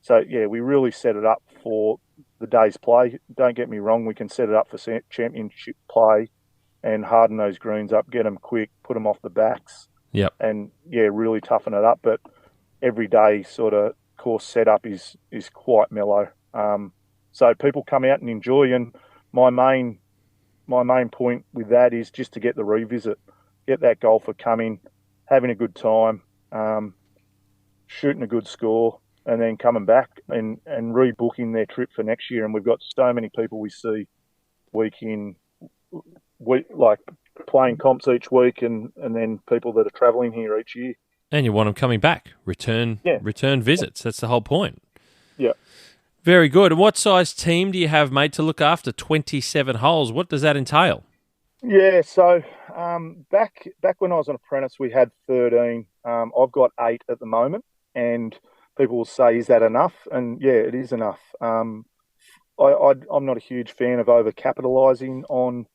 So, we really set it up for the day's play. Don't get me wrong, we can set it up for championship play and harden those greens up, get them quick, put them off the backs. Yep. And, really toughen it up. But every day sort of course setup is quite mellow. So people come out and enjoy. And my main point with that is just to get the revisit, get that golfer coming, having a good time, shooting a good score, and then coming back and rebooking their trip for next year. And we've got so many people we see week like playing comps each week, and then people that are travelling here each year. And you want them coming back, return visits. That's the whole point. Yeah. Very good. And what size team do you have, mate, to look after 27 holes? What does that entail? Yeah, so back when I was an apprentice, we had 13. I've got 8 at the moment, and people will say, is that enough? And it is enough. I'm not a huge fan of over-capitalising on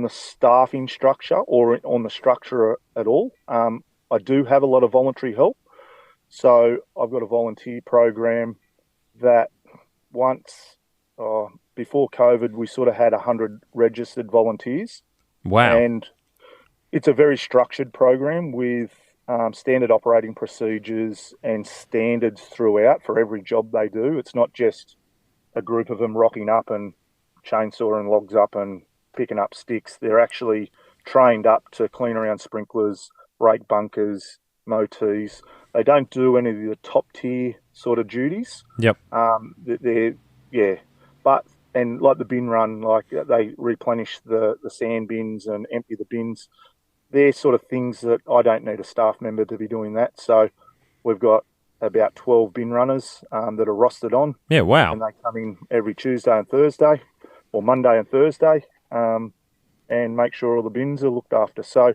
the staffing structure or on the structure at all. I do have a lot of voluntary help. So I've got a volunteer program that before COVID, we sort of had 100 registered volunteers. Wow. And it's a very structured program with standard operating procedures and standards throughout for every job they do. It's not just a group of them rocking up and chainsawing logs up and picking up sticks. They're actually trained up to clean around sprinklers, rake bunkers, mow tees. They don't do any of the top tier sort of duties. Yep. And like the bin run, like they replenish the sand bins and empty the bins. They're sort of things that I don't need a staff member to be doing that. So we've got about 12 bin runners that are rostered on. Yeah, wow. And they come in every Tuesday and Thursday, or Monday and Thursday, and make sure all the bins are looked after. So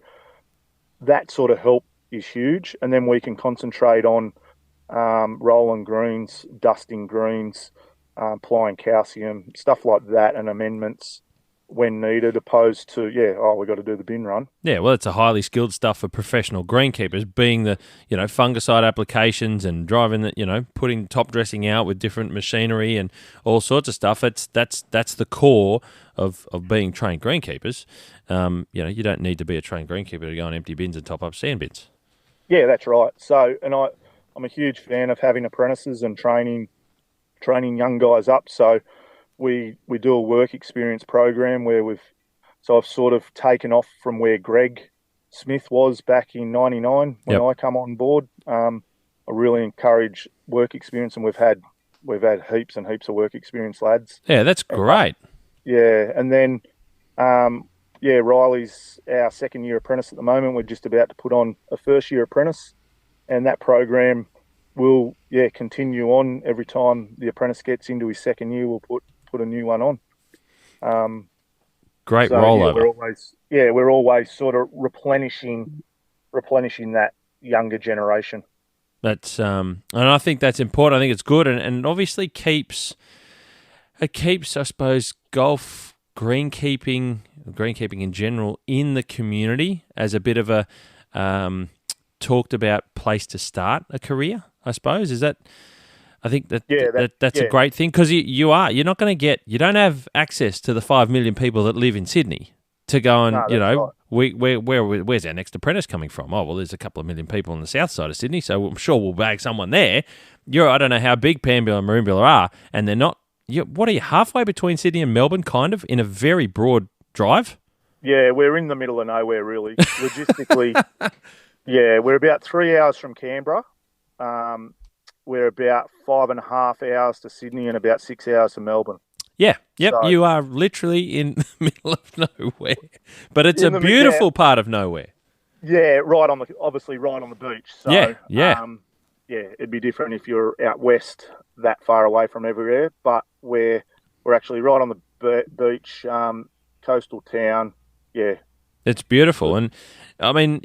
that sort of help is huge. And then we can concentrate on rolling greens, dusting greens, applying calcium, stuff like that, and amendments when needed, opposed to, we've got to do the bin run. Yeah, well, it's a highly skilled stuff for professional greenkeepers, being the, fungicide applications and driving the, putting top dressing out with different machinery and all sorts of stuff. That's the core of being trained greenkeepers. You don't need to be a trained greenkeeper to go and empty bins and top up sand bins. Yeah, that's right. So, and I'm a huge fan of having apprentices and training young guys up. So we do a work experience program where I've sort of taken off from where Greg Smith was back in '99 when I come on board. I really encourage work experience, and we've had heaps and heaps of work experience lads. Yeah, that's great. And then Riley's our second year apprentice at the moment. We're just about to put on a first year apprentice, and that program will continue on every time the apprentice gets into his second year. We'll put a new one on. Great rollover. We're always sort of replenishing that younger generation. That's and I think that's important. I think it's good, and obviously keeps I suppose golf greenkeeping in general in the community as a bit of a talked about place to start a career. I suppose is that. I think that's a great thing, because you don't have access to the 5 million people that live in Sydney to go and, right. Where's our next apprentice coming from? Oh, well, there's a couple of million people on the south side of Sydney, so I'm sure we'll bag someone there. I don't know how big Pambula and Merimbula are, and they're not, what are you, halfway between Sydney and Melbourne, kind of, in a very broad drive? Yeah, we're in the middle of nowhere, really. Logistically, we're about 3 hours from Canberra. We're about 5.5 hours to Sydney and about 6 hours to Melbourne. Yeah, yep, so, you are literally in the middle of nowhere. But it's a beautiful part of nowhere. Yeah, obviously right on the beach. So, it'd be different if you're out west that far away from everywhere. But we're actually right on the beach, coastal town. Yeah. It's beautiful. And, I mean,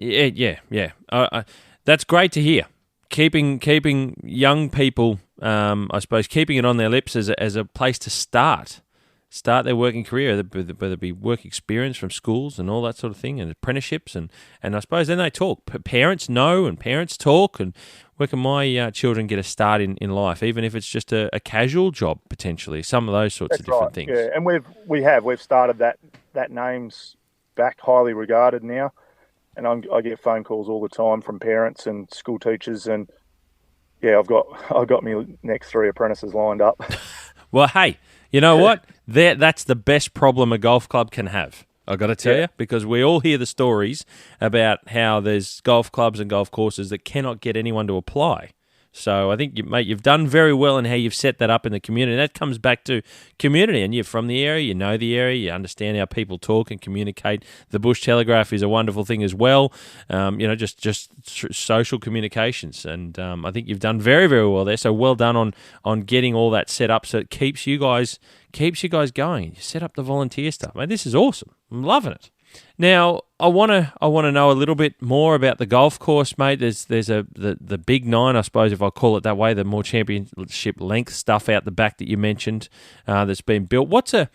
that's great to hear. Keeping young people, I suppose, keeping it on their lips as a place to start their working career, whether it be work experience from schools and all that sort of thing, and apprenticeships, and I suppose then they talk. Parents know and parents talk, and where can my children get a start in life, even if it's just a casual job potentially, some of those sorts of different things. Yeah, and we've started that name's back highly regarded now. And I get phone calls all the time from parents and school teachers, and I've got my next 3 apprentices lined up. Well, hey, you know what? That's the best problem a golf club can have. I got to tell you, because we all hear the stories about how there's golf clubs and golf courses that cannot get anyone to apply. So I think, you've done very well in how you've set that up in the community. And that comes back to community, and you're from the area, you know the area, you understand how people talk and communicate. The Bush Telegraph is a wonderful thing as well. Just social communications, and I think you've done very, very well there. So well done on getting all that set up, so it keeps you guys going. You set up the volunteer stuff. Man, this is awesome. I'm loving it. Now, I want to know a little bit more about the golf course, mate. There's the big 9, I suppose, if I call it that way, the more championship length stuff out the back that you mentioned that's been built. What's a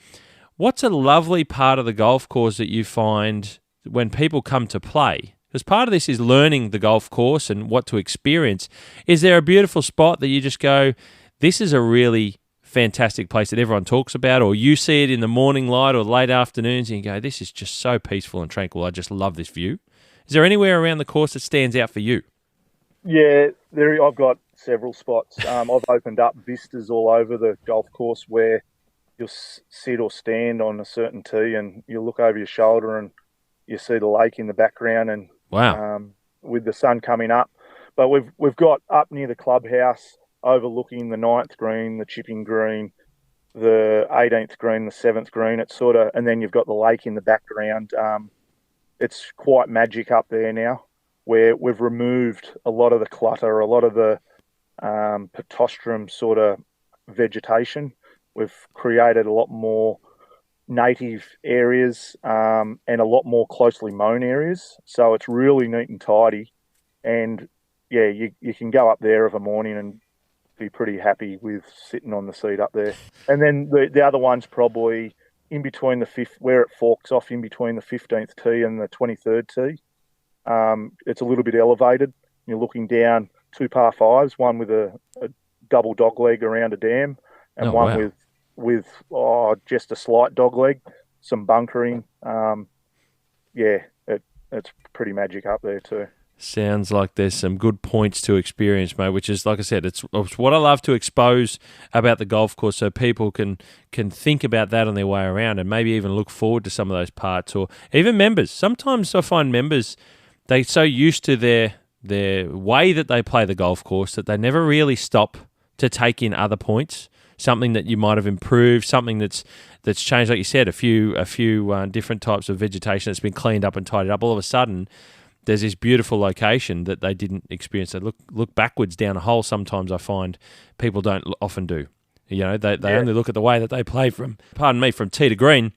lovely part of the golf course that you find when people come to play? Because part of this is learning the golf course and what to experience. Is there a beautiful spot that you just go, this is a really fantastic place that everyone talks about, or you see it in the morning light or late afternoons and you go, this is just so peaceful and tranquil, I just love this view? Is there anywhere around the course that stands out for you? Yeah, I've got several spots. I've opened up vistas all over the golf course where you'll sit or stand on a certain tee and you look over your shoulder and you see the lake in the background, and wow, with the sun coming up. But we've got up near the clubhouse, overlooking the 9th green, the chipping green, the 18th green, the 7th green. It's sort of, and then you've got the lake in the background. It's quite magic up there now, where we've removed a lot of the clutter, a lot of the petostrum sort of vegetation. We've created a lot more native areas and a lot more closely mown areas. So it's really neat and tidy. And yeah, you can go up there of a morning and be pretty happy with sitting on the seat up there. And then the other one's probably in between the fifth, where it forks off in between the 15th tee and the 23rd tee. It's a little bit elevated. You're looking down 2 par 5s, one with a double dog leg around a dam, and one with just a slight dog leg, some bunkering. It's pretty magic up there too. Sounds like there's some good points to experience, mate, which is, like I said, it's what I love to expose about the golf course so people can think about that on their way around and maybe even look forward to some of those parts, or even members. Sometimes I find members, they're so used to their way that they play the golf course that they never really stop to take in other points, something that you might have improved, something that's changed, like you said, a few different types of vegetation that's been cleaned up and tidied up. All of a sudden, there's this beautiful location that they didn't experience. They look backwards down a hole. Sometimes I find people don't often do. They only look at the way that they play from tee to green,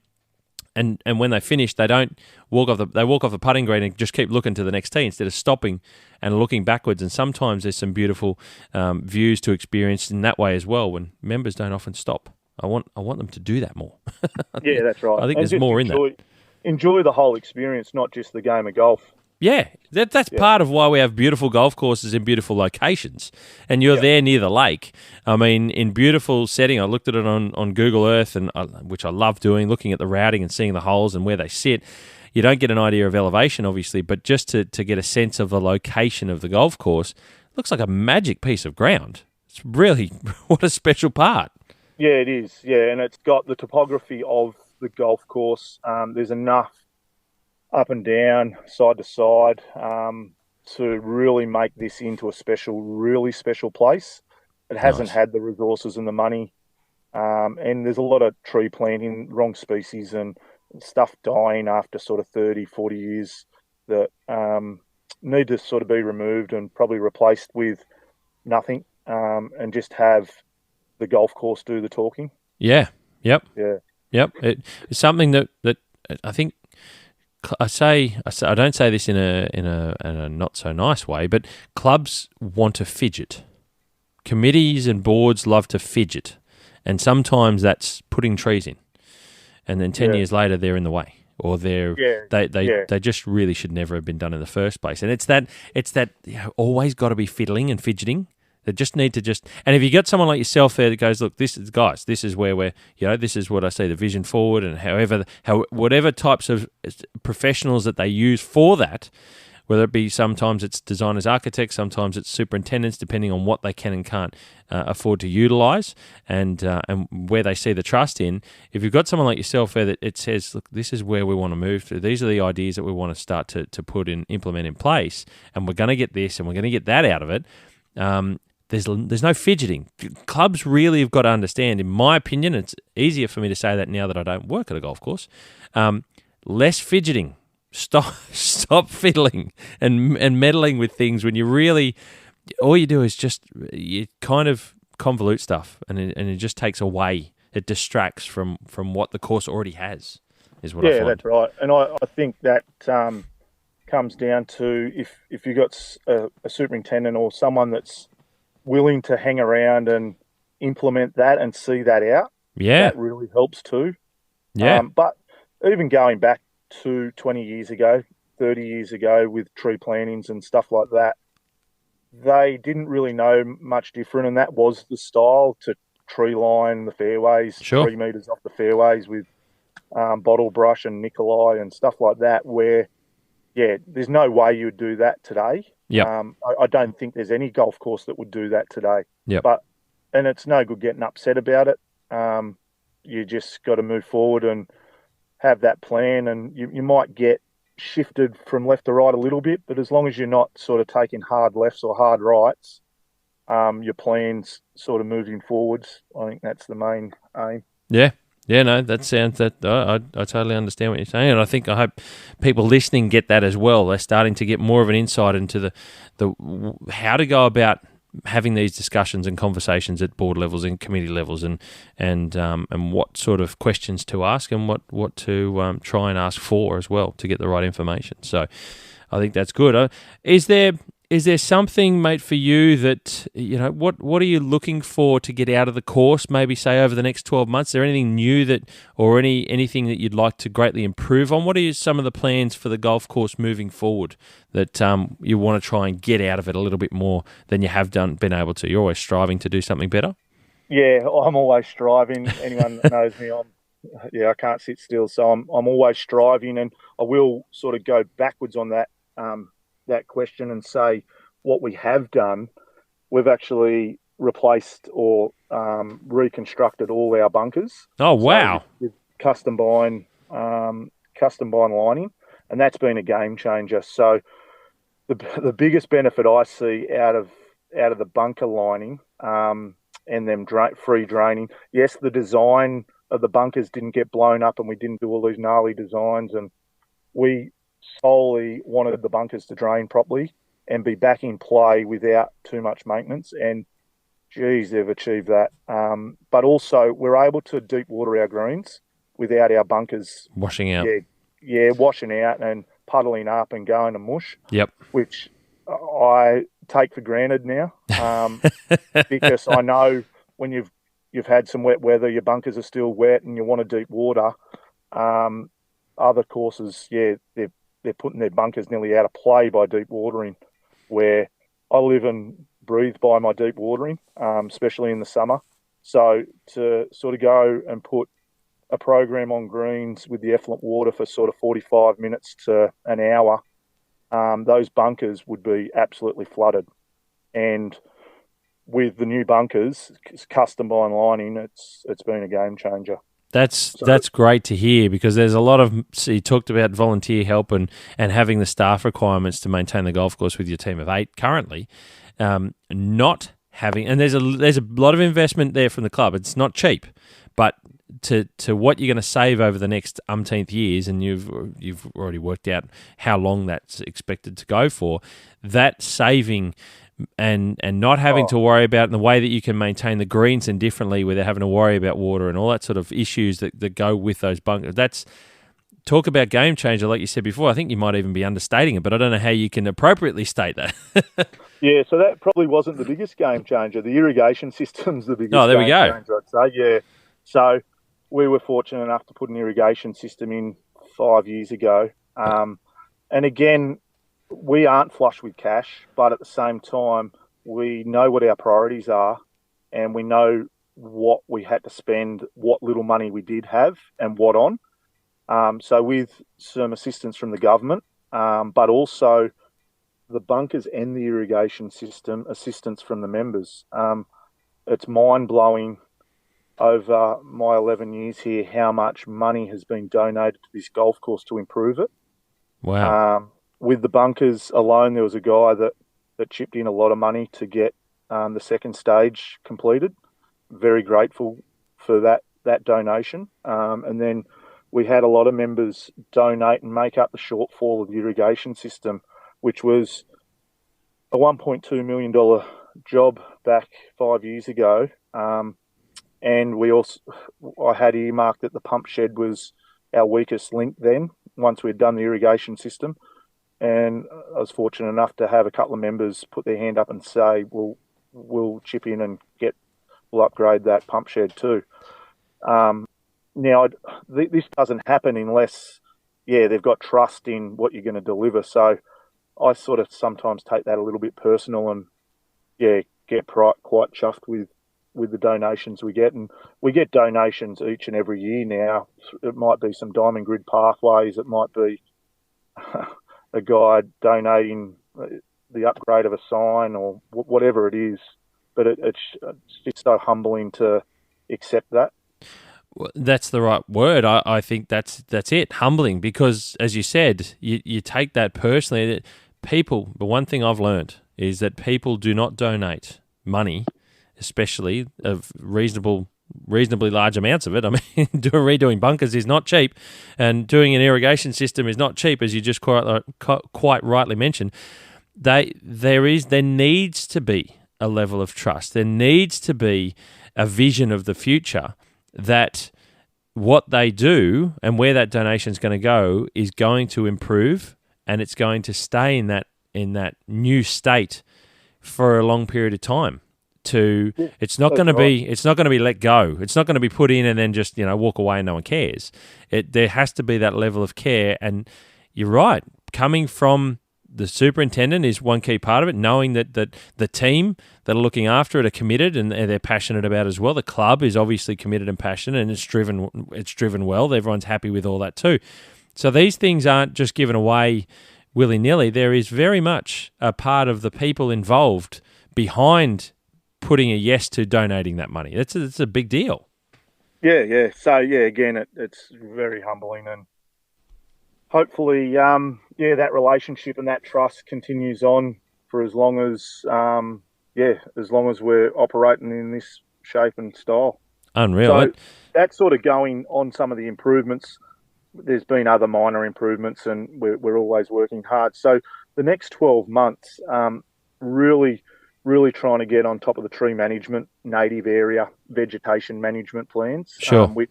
and when they finish, they don't walk off the putting green and just keep looking to the next tee instead of stopping and looking backwards. And sometimes there's some beautiful views to experience in that way as well. When members don't often stop, I want them to do that more. Yeah, that's right. I think there's more in that. Enjoy the whole experience, not just the game of golf. Yeah, that's part of why we have beautiful golf courses in beautiful locations. And you're there near the lake. I mean, in beautiful setting. I looked at it on Google Earth, and which I love doing, looking at the routing and seeing the holes and where they sit. You don't get an idea of elevation, obviously, but just to get a sense of the location of the golf course, it looks like a magic piece of ground. It's really, what a special part. Yeah, it is. Yeah, and it's got the topography of the golf course. There's enough up and down, side to side, to really make this into a really special place. It hasn't had the resources and the money, and there's a lot of tree planting, wrong species, and stuff dying after sort of 30, 40 years that need to sort of be removed and probably replaced with nothing, and just have the golf course do the talking. Yeah. Yep. Yeah. Yep. It's something that I think. I don't say this in a not so nice way, but clubs want to fidget. Committees and boards love to fidget, and sometimes that's putting trees in, and then 10 years later they're in the way, or they just really should never have been done in the first place. And it's that always got to be fiddling and fidgeting. They just need to and if you got someone like yourself there that goes, look, this is where we're, this is what I see the vision forward, and whatever types of professionals that they use for that, whether it be sometimes it's designers, architects, sometimes it's superintendents, depending on what they can and can't afford to utilise, and where they see the trust in. If you've got someone like yourself there that it says, look, this is where we want to move to, these are the ideas that we want to start to implement in place, and we're going to get this and we're going to get that out of it. There's no fidgeting. Clubs really have got to understand, in my opinion, it's easier for me to say that now that I don't work at a golf course, less fidgeting. Stop fiddling and meddling with things when you really, all you do is you kind of convolute stuff, and it just takes away, it distracts from what the course already has, is what I find. Yeah, that's right. And I think that comes down to if you've got a superintendent or someone that's willing to hang around and implement that and see that out. Yeah. That really helps too. Yeah. But even going back to 20 years ago, 30 years ago with tree plantings and stuff like that, they didn't really know much different, and that was the style, to tree line the fairways, 3 metres off the fairways with bottle brush and Nikolai and stuff like that, where, there's no way you would do that today. Yeah, I don't think there's any golf course that would do that today. Yeah, and it's no good getting upset about it. You just got to move forward and have that plan, and you might get shifted from left to right a little bit, but as long as you're not sort of taking hard lefts or hard rights, your plan's sort of moving forwards. I think that's the main aim. Yeah, no, that sounds that I totally understand what you're saying, and I hope people listening get that as well. They're starting to get more of an insight into the how to go about having these discussions and conversations at board levels and committee levels, and what sort of questions to ask and what to try and ask for as well to get the right information. So I think that's good. Is there Is there something, mate, for you that, what are you looking for to get out of the course, maybe say over the next 12 months? Is there anything new or anything that you'd like to greatly improve on? What are some of the plans for the golf course moving forward that you want to try and get out of it a little bit more than you have been able to? You're always striving to do something better? Yeah, I'm always striving. Anyone that knows me, I can't sit still. So I'm always striving, and I will sort of go backwards on that question and say what we have done. We've actually replaced or reconstructed all our bunkers. Oh, wow. So with custom bind lining, and that's been a game changer. So the biggest benefit I see out of the bunker lining and them free draining. Yes, the design of the bunkers didn't get blown up, and we didn't do all these gnarly designs, and we solely wanted the bunkers to drain properly and be back in play without too much maintenance. And geez, they've achieved that. But also, we're able to deep water our greens without our bunkers washing out. Yeah, washing out and puddling up and going to mush. Yep. Which I take for granted now, because I know when you've had some wet weather, your bunkers are still wet, and you want to deep water. Other courses, they're putting their bunkers nearly out of play by deep watering, where I live and breathe by my deep watering, especially in the summer. So to sort of go and put a program on greens with the effluent water for sort of 45 minutes to an hour, those bunkers would be absolutely flooded. And with the new bunkers, custom bind lining, it's been a game changer. That's great to hear, because there's a lot of, so you talked about volunteer help and having the staff requirements to maintain the golf course with your team of 8 currently, not having, and there's a lot of investment there from the club. It's not cheap, but to what you're going to save over the next umpteenth years, and you've already worked out how long that's expected to go for, that saving and not having to worry about in the way that you can maintain the greens indifferently without having to worry about water and all that sort of issues that go with those bunkers. That's, talk about game changer, like you said before. I think you might even be understating it, but I don't know how you can appropriately state that. Yeah, so that probably wasn't the biggest game changer. The irrigation system's the biggest game changer, I'd say. Yeah, so we were fortunate enough to put an irrigation system in 5 years ago. And again, we aren't flush with cash, but at the same time, we know what our priorities are, and we know what we had to spend, what little money we did have, and what on. So with some assistance from the government, but also the bunkers and the irrigation system, assistance from the members. It's mind-blowing over my 11 years here how much money has been donated to this golf course to improve it. Wow. With the bunkers alone, there was a guy that chipped in a lot of money to get the second stage completed. Very grateful for that donation. And then we had a lot of members donate and make up the shortfall of the irrigation system, which was a $1.2 million job back 5 years ago. And I had earmarked that the pump shed was our weakest link then, once we'd done the irrigation system. And I was fortunate enough to have a couple of members put their hand up and say, we'll chip in and we'll upgrade that pump shed too. Now, this doesn't happen unless, they've got trust in what you're going to deliver. So I sort of sometimes take that a little bit personal and, get quite chuffed with the donations we get. And we get donations each and every year now. It might be some Diamond Grid Pathways. It might be a guy donating the upgrade of a sign or whatever it is. But it's just so humbling to accept that. Well, that's the right word. I think that's it, humbling, because as you said, you take that personally. People, the one thing I've learned is that people do not donate money, especially of reasonably large amounts of it. I mean, redoing bunkers is not cheap, and doing an irrigation system is not cheap, as you just quite rightly mentioned. There needs to be a level of trust. There needs to be a vision of the future that what they do and where that donation is going to go is going to improve, and it's going to stay in that new state for a long period of time. It's not going to be let go. It's not going to be put in and then just walk away and no one cares. There has to be that level of care, and you're right. Coming from the superintendent is one key part of it. Knowing that the team that are looking after it are committed and they're passionate about it as well. The club is obviously committed and passionate, and it's driven well. Everyone's happy with all that too. So these things aren't just given away willy-nilly. There is very much a part of the people involved behind putting a yes to donating that money. It's a big deal. Yeah. So, again, it's very humbling, and hopefully, that relationship and that trust continues on for as long as we're operating in this shape and style. Unreal. So that's sort of going on some of the improvements. There's been other minor improvements, and we're always working hard. So the next 12 months, really trying to get on top of the tree management, native area, vegetation management plans, sure. Which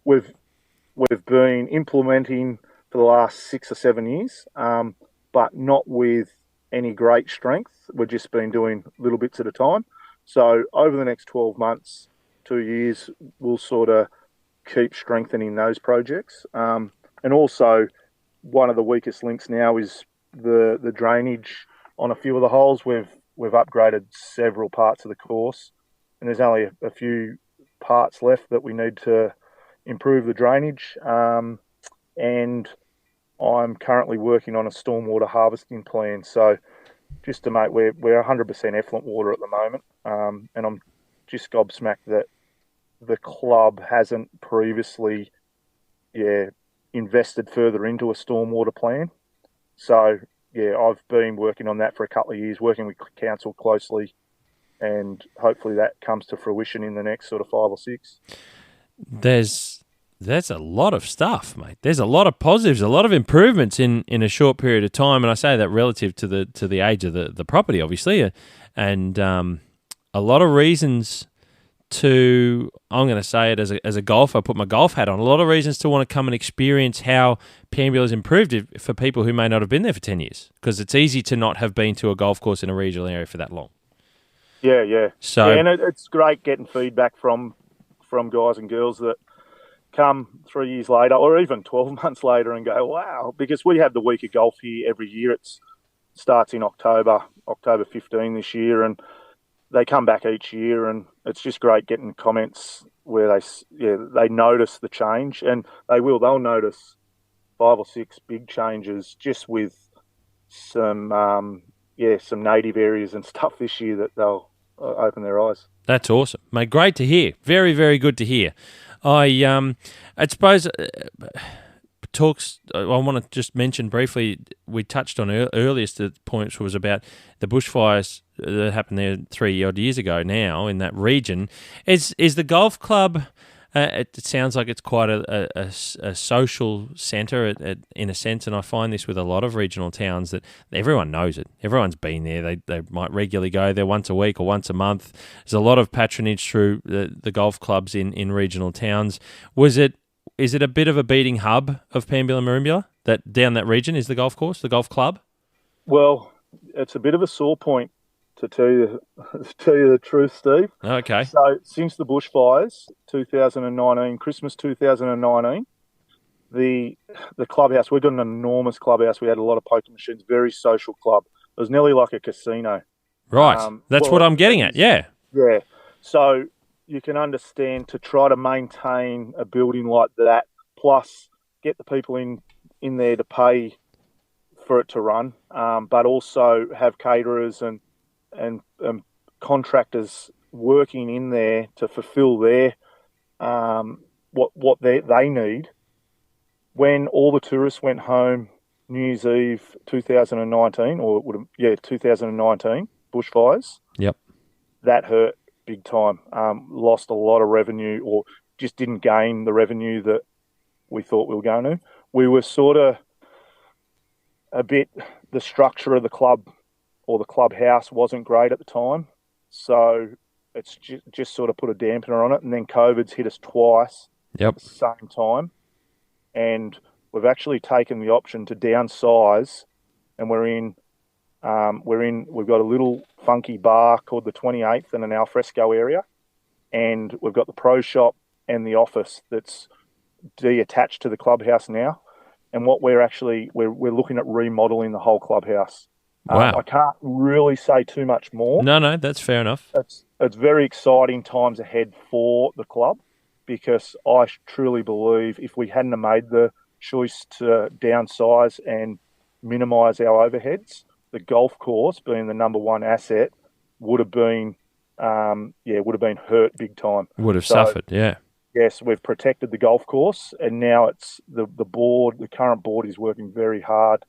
we've been implementing for the last 6 or 7 years, but not with any great strength. We've just been doing little bits at a time. So over the next 12 months, 2 years, we'll sort of keep strengthening those projects. And also, one of the weakest links now is the drainage on a few of the holes. We've upgraded several parts of the course, and there's only a few parts left that we need to improve the drainage. And I'm currently working on a stormwater harvesting plan. So just to make, we're 100% effluent water at the moment. And I'm just gobsmacked that the club hasn't previously, invested further into a stormwater plan. So, I've been working on that for a couple of years, working with council closely, and hopefully that comes to fruition in the next sort of 5 or 6. There's a lot of stuff, mate. There's a lot of positives, a lot of improvements in a short period of time, and I say that relative to the age of the property, obviously, and a lot of reasons to, I'm going to say it as a golfer, put my golf hat on, a lot of reasons to want to come and experience how Pambula's improved for people who may not have been there for 10 years, because it's easy to not have been to a golf course in a regional area for that long. Yeah. So, and it's great getting feedback from guys and girls that come 3 years later or even 12 months later and go, wow, because we have the week of golf here every year. It starts in October 15 this year, and they come back each year, and it's just great getting comments where they notice the change, and they'll notice 5 or 6 big changes just with some native areas and stuff this year that they'll open their eyes. That's awesome, mate. Great to hear. Very, very good to hear. I suppose I want to just mention briefly, we touched on earliest point, which was about the bushfires that happened there 3 odd years ago now in that region. Is the golf club, it sounds like it's quite a social centre in a sense, and I find this with a lot of regional towns that everyone knows it. Everyone's been there. They might regularly go there once a week or once a month. There's a lot of patronage through the golf clubs in regional towns. Is it a bit of a beating hub of Pambula Merimbula, that down that region is the golf course, the golf club? Well, it's a bit of a sore point, to tell you the truth, Steve. Okay. So since the bushfires, 2019, Christmas 2019, the clubhouse, we've got an enormous clubhouse. We had a lot of poker machines, very social club. It was nearly like a casino. Right. That's what I'm getting at, yeah. Yeah. So you can understand, to try to maintain a building like that, plus get the people in there to pay for it to run, but also have caterers and contractors working in there to fulfil their what they need. When all the tourists went home New Year's Eve 2019, 2019 bushfires. Yep. That hurt big time. Lost a lot of revenue, or just didn't gain the revenue that we thought we were going to. We were sort of the structure of the club or the clubhouse wasn't great at the time. So it's just sort of put a dampener on it. And then COVID's hit us twice at the same time. And we've actually taken the option to downsize, and we're in We've got a little funky bar called the 28th and an alfresco area, and we've got the pro shop and the office that's attached to the clubhouse now. And what we're looking at remodeling the whole clubhouse. Wow. I can't really say too much more. No, that's fair enough. It's very exciting times ahead for the club, because I truly believe if we hadn't have made the choice to downsize and minimise our overheads, the golf course, being the number one asset, would have been hurt big time. Would have suffered, yeah. Yes, we've protected the golf course, and now it's the current board is working very hard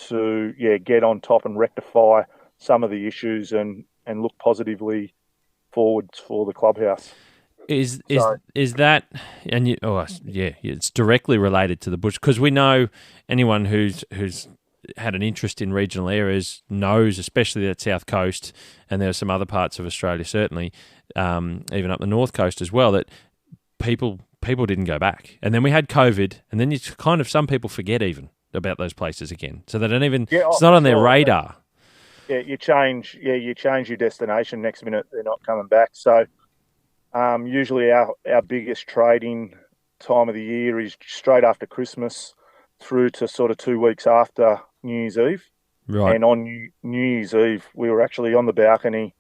to get on top and rectify some of the issues and look positively forwards for the clubhouse. Is that, and it's directly related to the bush, because we know anyone who's had an interest in regional areas knows, especially that South Coast, and there are some other parts of Australia certainly, even up the North Coast as well, that people didn't go back. And then we had COVID, and then some people forget even about those places again. So they don't even, it's not on their radar. Yeah, you change your destination, next minute they're not coming back. So usually our biggest trading time of the year is straight after Christmas through to sort of 2 weeks after New Year's Eve. Right. And on New Year's Eve, we were actually on the balcony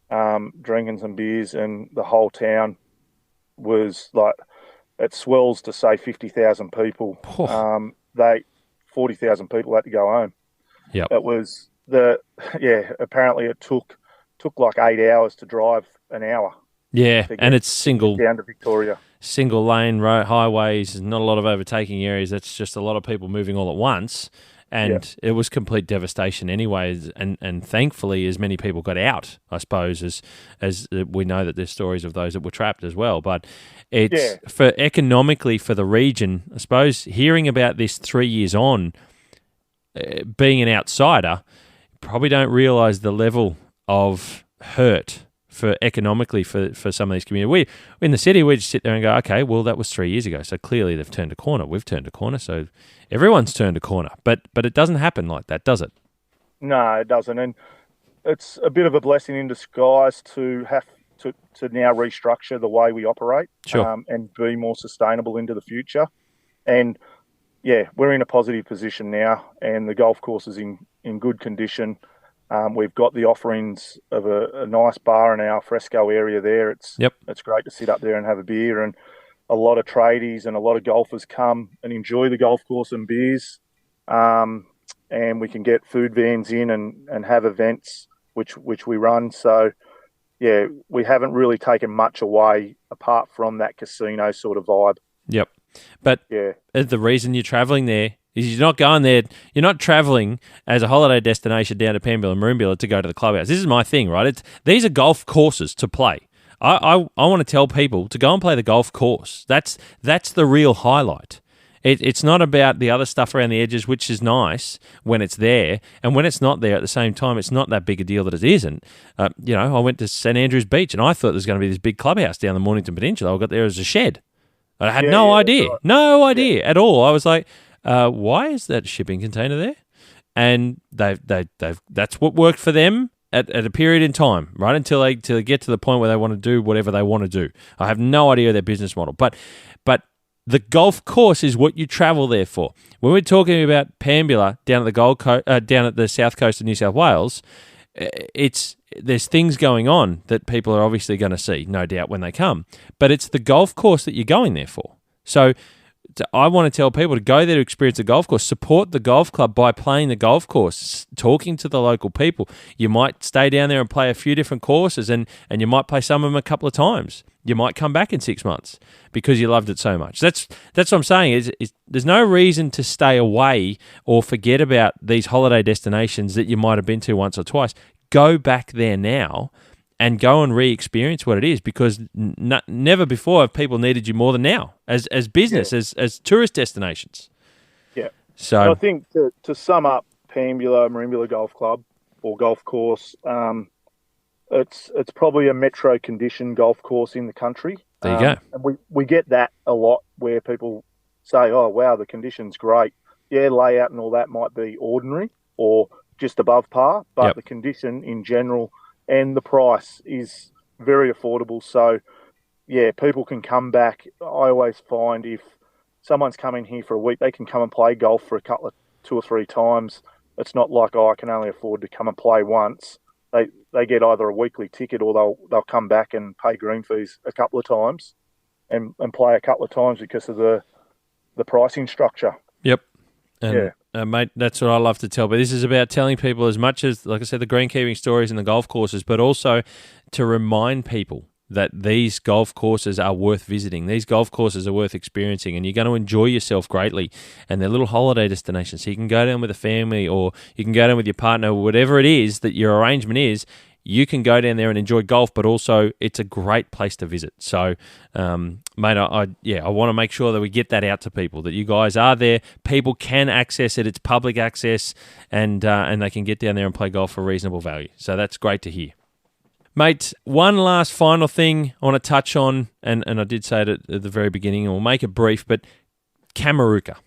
drinking some beers, and the whole town was like, it swells to say 50,000 people. 40,000 people had to go home. Yep. It was apparently it took like 8 hours to drive an hour. Yeah, and it's single down to Victoria. Single lane highways, not a lot of overtaking areas. That's just a lot of people moving all at once. And it was complete devastation anyways, and thankfully as many people got out, I suppose, as we know that there's stories of those that were trapped as well. But it's for economically for the region, I suppose, hearing about this 3 years on, being an outsider, probably don't realise the level of hurt for economically for some of these communities. We in the city, we just sit there and go, okay, well, that was 3 years ago. So clearly they've turned a corner. We've turned a corner. So everyone's turned a corner. But it doesn't happen like that, does it? No, it doesn't. And it's a bit of a blessing in disguise to have to now restructure the way we operate. Sure. And be more sustainable into the future. And we're in a positive position now, and the golf course is in good condition. We've got the offerings of a nice bar in our fresco area there. It's great to sit up there and have a beer, and a lot of tradies and a lot of golfers come and enjoy the golf course and beers. And we can get food vans in and have events which we run. So, we haven't really taken much away apart from that casino sort of vibe. Yep. But the reason you're travelling there is you're not going there, you're not travelling as a holiday destination down to Pambula Merimbula to go to the clubhouse. This is my thing, right? These are golf courses to play. I want to tell people to go and play the golf course. That's the real highlight. It's not about the other stuff around the edges, which is nice when it's there, and when it's not there at the same time, it's not that big a deal that it isn't. I went to St Andrews Beach, and I thought there was going to be this big clubhouse down the Mornington Peninsula. I got there as a shed. I had no idea at all. I was like, why is that shipping container there? And that's what worked for them at a period in time, right? Until they get to the point where they want to do whatever they want to do. I have no idea their business model, but the golf course is what you travel there for. When we're talking about Pambula down at down at the South Coast of New South Wales, there's things going on that people are obviously going to see, no doubt, when they come. But it's the golf course that you're going there for. So I want to tell people to go there to experience the golf course, support the golf club by playing the golf course, talking to the local people. You might stay down there and play a few different courses, and you might play some of them a couple of times. You might come back in 6 months because you loved it so much. That's what I'm saying. Is there's no reason to stay away or forget about these holiday destinations that you might have been to once or twice. Go back there now and go and re-experience what it is, because never before have people needed you more than now as business, as tourist destinations. Yeah. So and I think to sum up Pambula Merimbula Golf Club or golf course, it's probably a metro condition golf course in the country. There you go. And we get that a lot where people say, oh, wow, the condition's great. Yeah, layout and all that might be ordinary, or just above par, but Yep. the condition in general and the price is very affordable. So, yeah, people can come back. I always find if someone's coming here for a week, they can come and play golf for a couple of 2 or 3 times. It's not like, I can only afford to come and play once. They get either a weekly ticket or they'll come back and pay green fees a couple of times and play a couple of times because of the pricing structure. Yep. And, Yeah. mate, that's what I love to tell. But this is about telling people as much as, like I said, the greenkeeping stories and the golf courses, but also to remind people that these golf courses are worth visiting. These golf courses are worth experiencing, and you're going to enjoy yourself greatly. And they're little holiday destinations. So you can go down with a family, or you can go down with your partner, whatever it is that your arrangement is. You can go down there and enjoy golf, but also it's a great place to visit. So, mate, I want to make sure that we get that out to people, that you guys are there. People can access it. It's public access, and they can get down there and play golf for reasonable value. So that's great to hear. Mate, one last final thing I want to touch on, and I did say it at the very beginning, and we'll make it brief, but Kamarooka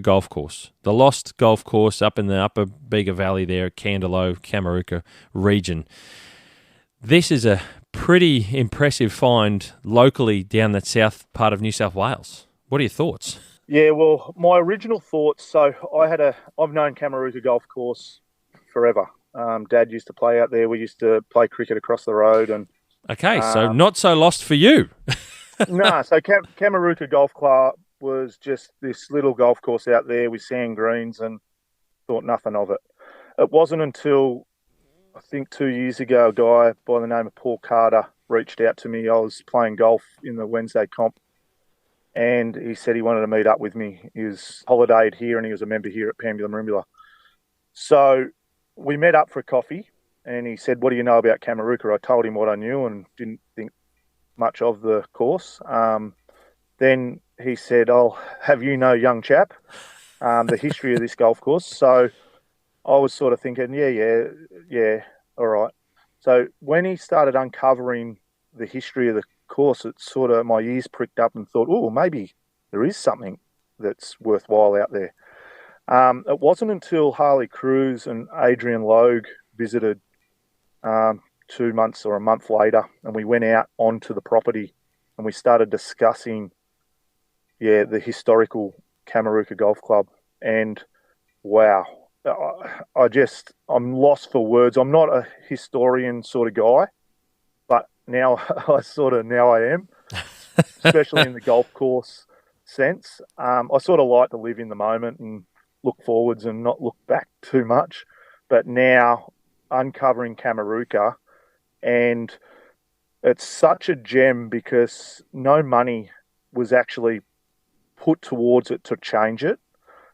Golf Course, the lost golf course up in the Upper Bega Valley there, Candelo, Kamarooka region. This is a pretty impressive find locally down that south part of New South Wales. What are your thoughts? Yeah, well, my original thoughts, so I've known Kamarooka Golf Course forever. Dad used to play out there. We used to play cricket across the road. And okay, so not so lost for you. No, so Kamarooka Golf Club was just this little golf course out there with sand greens, and thought nothing of it. It wasn't until, I think 2 years ago, a guy by the name of Paul Carter reached out to me. I was playing golf in the Wednesday comp, and he said he wanted to meet up with me. He was holidayed here, and he was a member here at Pambula Merimbula. So we met up for a coffee, and he said, "What do you know about Kamarooka?" I told him what I knew and didn't think much of the course. Then he said, "I'll have you know, young chap, the history of this golf course." So I was sort of thinking, yeah, all right. So when he started uncovering the history of the course, it sort of, my ears pricked up and thought, oh, maybe there is something that's worthwhile out there. It wasn't until Harley Cruz and Adrian Logue visited 2 months or a month later, and we went out onto the property and we started discussing, the historical Kamarooka Golf Club. And wow, I'm lost for words. I'm not a historian sort of guy, but now I am, especially in the golf course sense. I sort of like to live in the moment and look forwards and not look back too much. But now uncovering Kamarooka, and it's such a gem because no money was actually put towards it to change it.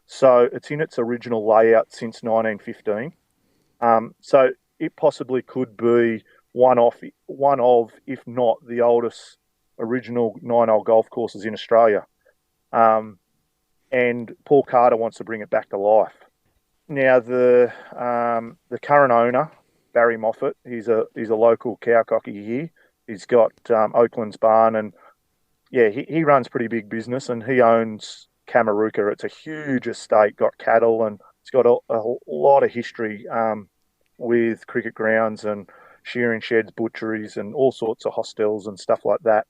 So it's in its original layout since 1915. So it possibly could be one of, if not the oldest original 9-hole golf courses in Australia. And Paul Carter wants to bring it back to life. Now the current owner, Barry Moffat, he's a local cowcocky here. He's got Oakland's Barn, and he runs pretty big business, and he owns Kamarooka. It's a huge estate, got cattle, and it's got a lot of history with cricket grounds and shearing sheds, butcheries, and all sorts of hostels and stuff like that.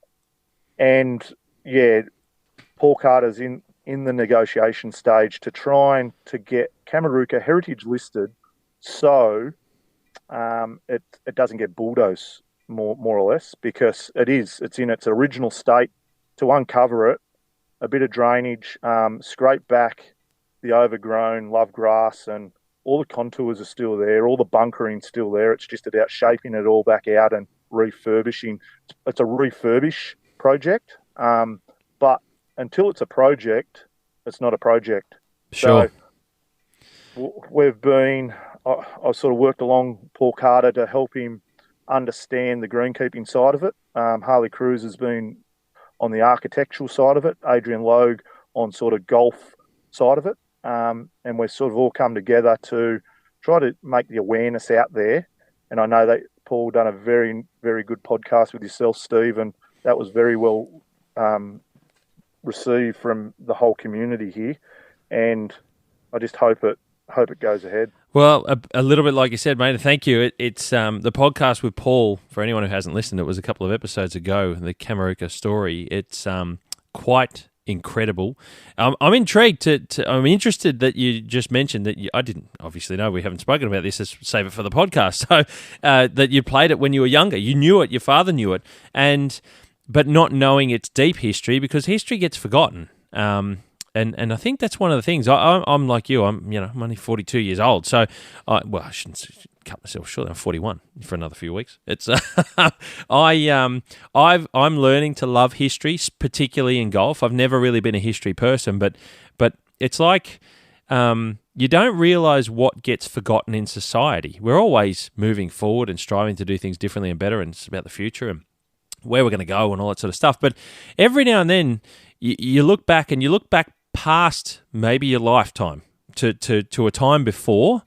And Paul Carter's in the negotiation stage to try and to get Kamarooka heritage listed, so it doesn't get bulldozed more or less, because it's in its original state. To uncover it, a bit of drainage, scrape back the overgrown love grass, and all the contours are still there, all the bunkering's still there. It's just about shaping it all back out and refurbishing. It's a refurbish project, but until it's a project, it's not a project. Sure. So I've sort of worked along Paul Carter to help him understand the greenkeeping side of it. Harley Cruz has been on the architectural side of it, Adrian Logue on sort of golf side of it. And we've sort of all come together to try to make the awareness out there. And I know that Paul done a very, very good podcast with yourself, Steve, and that was very well received from the whole community here. And I just hope it hope it goes ahead. Well, a little bit like you said, mate. Thank you. It's the podcast with Paul. For anyone who hasn't listened, it was a couple of episodes ago. The Kamarooka story. It's quite incredible. I'm intrigued I'm interested that you just mentioned that I didn't obviously know. We haven't spoken about this. Let's save it for the podcast. So that you played it when you were younger. You knew it. Your father knew it, but not knowing its deep history, because history gets forgotten. And I think that's one of the things. I'm like you. I'm only 42 years old. So, I shouldn't cut myself short. I'm 41 for another few weeks. It's I'm learning to love history, particularly in golf. I've never really been a history person, but it's like you don't realise what gets forgotten in society. We're always moving forward and striving to do things differently and better, and it's about the future and where we're going to go and all that sort of stuff. But every now and then you look back past maybe your lifetime to a time before,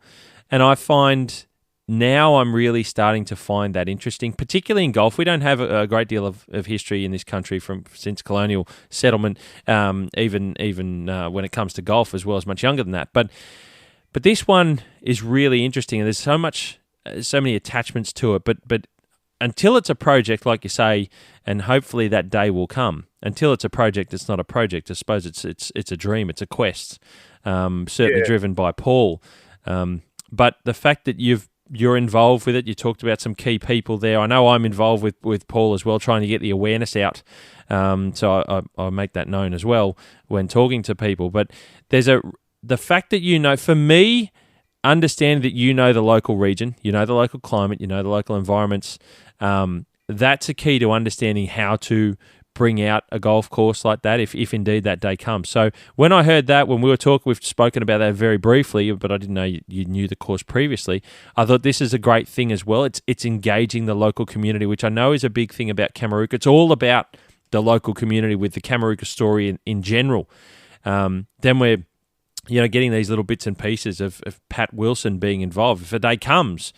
and I find now I'm really starting to find that interesting, particularly in golf. We don't have a great deal of history in this country since colonial settlement, even when it comes to golf, as well as much younger than that. But this one is really interesting, and there's so many attachments to it. But until it's a project, like you say, and hopefully that day will come. Until it's a project, it's not a project. I suppose it's a dream. It's a quest, certainly driven by Paul. But the fact that you're involved with it, you talked about some key people there. I know I'm involved with Paul as well, trying to get the awareness out. So I make that known as well when talking to people. But the fact that for me, understand that the local region, the local climate, the local environments. That's a key to understanding how to bring out a golf course like that, if indeed that day comes. So when I heard that, when we were talking, we've spoken about that very briefly, but I didn't know you knew the course previously. I thought this is a great thing as well. It's engaging the local community, which I know is a big thing about Kamarooka. It's all about the local community with the Kamarooka story in general. Then we're getting these little bits and pieces of Pat Wilson being involved. If a day comes,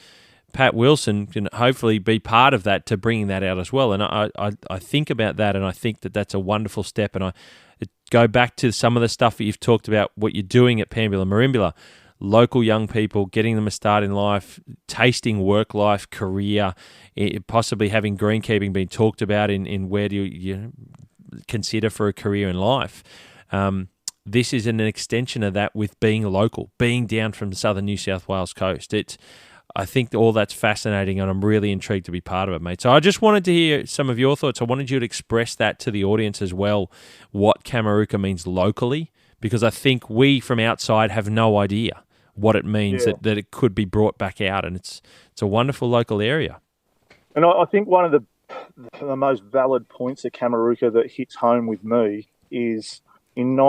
Pat Wilson can hopefully be part of that to bringing that out as well. And I think about that, and I think that that's a wonderful step. And I go back to some of the stuff that you've talked about, what you're doing at Pambula Merimbula, local young people, getting them a start in life, tasting work life, career, possibly having greenkeeping being talked about in where do you consider for a career in life. This is an extension of that with being local, being down from the southern New South Wales coast. I think all that's fascinating, and I'm really intrigued to be part of it, mate. So I just wanted to hear some of your thoughts. I wanted you to express that to the audience as well, what Kamarooka means locally, because I think we from outside have no idea what it means, that it could be brought back out, and it's a wonderful local area. And I think one of the most valid points of Kamarooka that hits home with me is and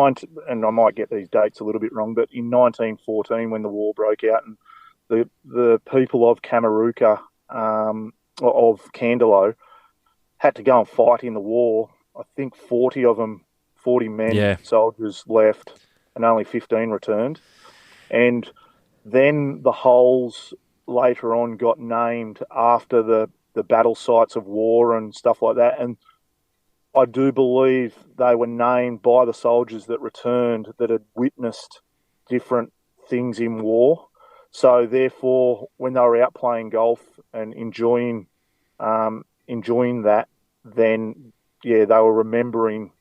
I might get these dates a little bit wrong, but in 1914 when the war broke out, and the people of Kamarooka, of Candelo, had to go and fight in the war. I think 40 men, soldiers left, and only 15 returned. And then the holes later on got named after the battle sites of war and stuff like that. And I do believe they were named by the soldiers that returned that had witnessed different things in war. So therefore, when they were out playing golf and enjoying that, then they were remembering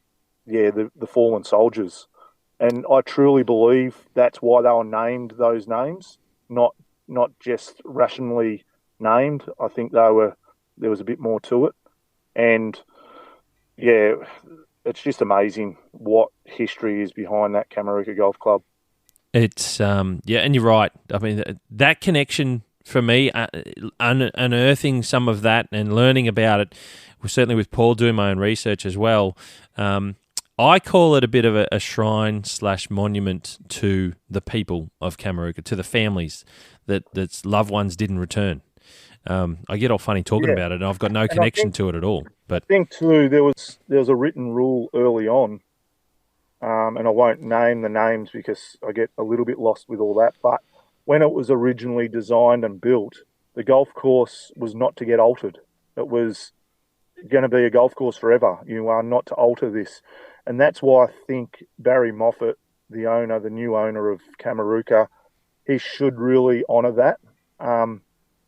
the fallen soldiers, and I truly believe that's why they were named those names, not just rationally named. I think there was a bit more to it, and it's just amazing what history is behind that Kamarooka Golf Club. It's and you're right. I mean, that connection for me, unearthing some of that and learning about it, certainly with Paul doing my own research as well. I call it a bit of a shrine / monument to the people of Kamarooka, to the families that's loved ones didn't return. I get all funny talking about it, and I've got no connection to it at all. But I think too, there was a written rule early on. And I won't name the names because I get a little bit lost with all that. But when it was originally designed and built, the golf course was not to get altered. It was going to be a golf course forever. You are not to alter this. And that's why I think Barry Moffat, the new owner of Kamarooka, he should really honour that.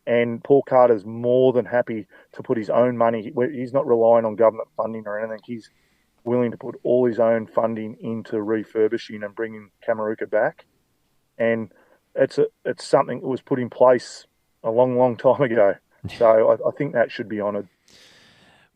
And Paul Carter's more than happy to put his own money. He's not relying on government funding or anything. He's willing to put all his own funding into refurbishing and bringing Kamarooka back. And it's something that was put in place a long, long time ago. So I think that should be honoured.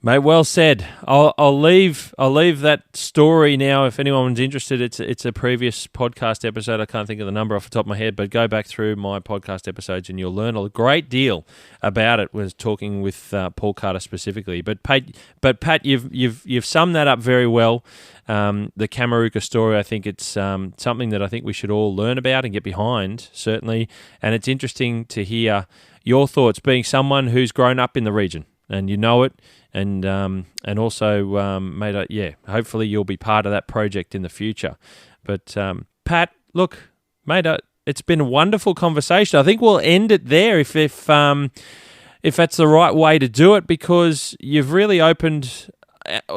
Mate, well said. I'll leave that story now. If anyone's interested, it's a previous podcast episode. I can't think of the number off the top of my head, but go back through my podcast episodes and you'll learn a great deal about it. Was talking with Paul Carter specifically, but Pat, you've summed that up very well. The Kamarooka story, I think it's something that I think we should all learn about and get behind, certainly. And it's interesting to hear your thoughts, being someone who's grown up in the region and you know it. And also, mate, hopefully you'll be part of that project in the future. But Pat, look, mate, it's been a wonderful conversation. I think we'll end it there if that's the right way to do it, because you've really opened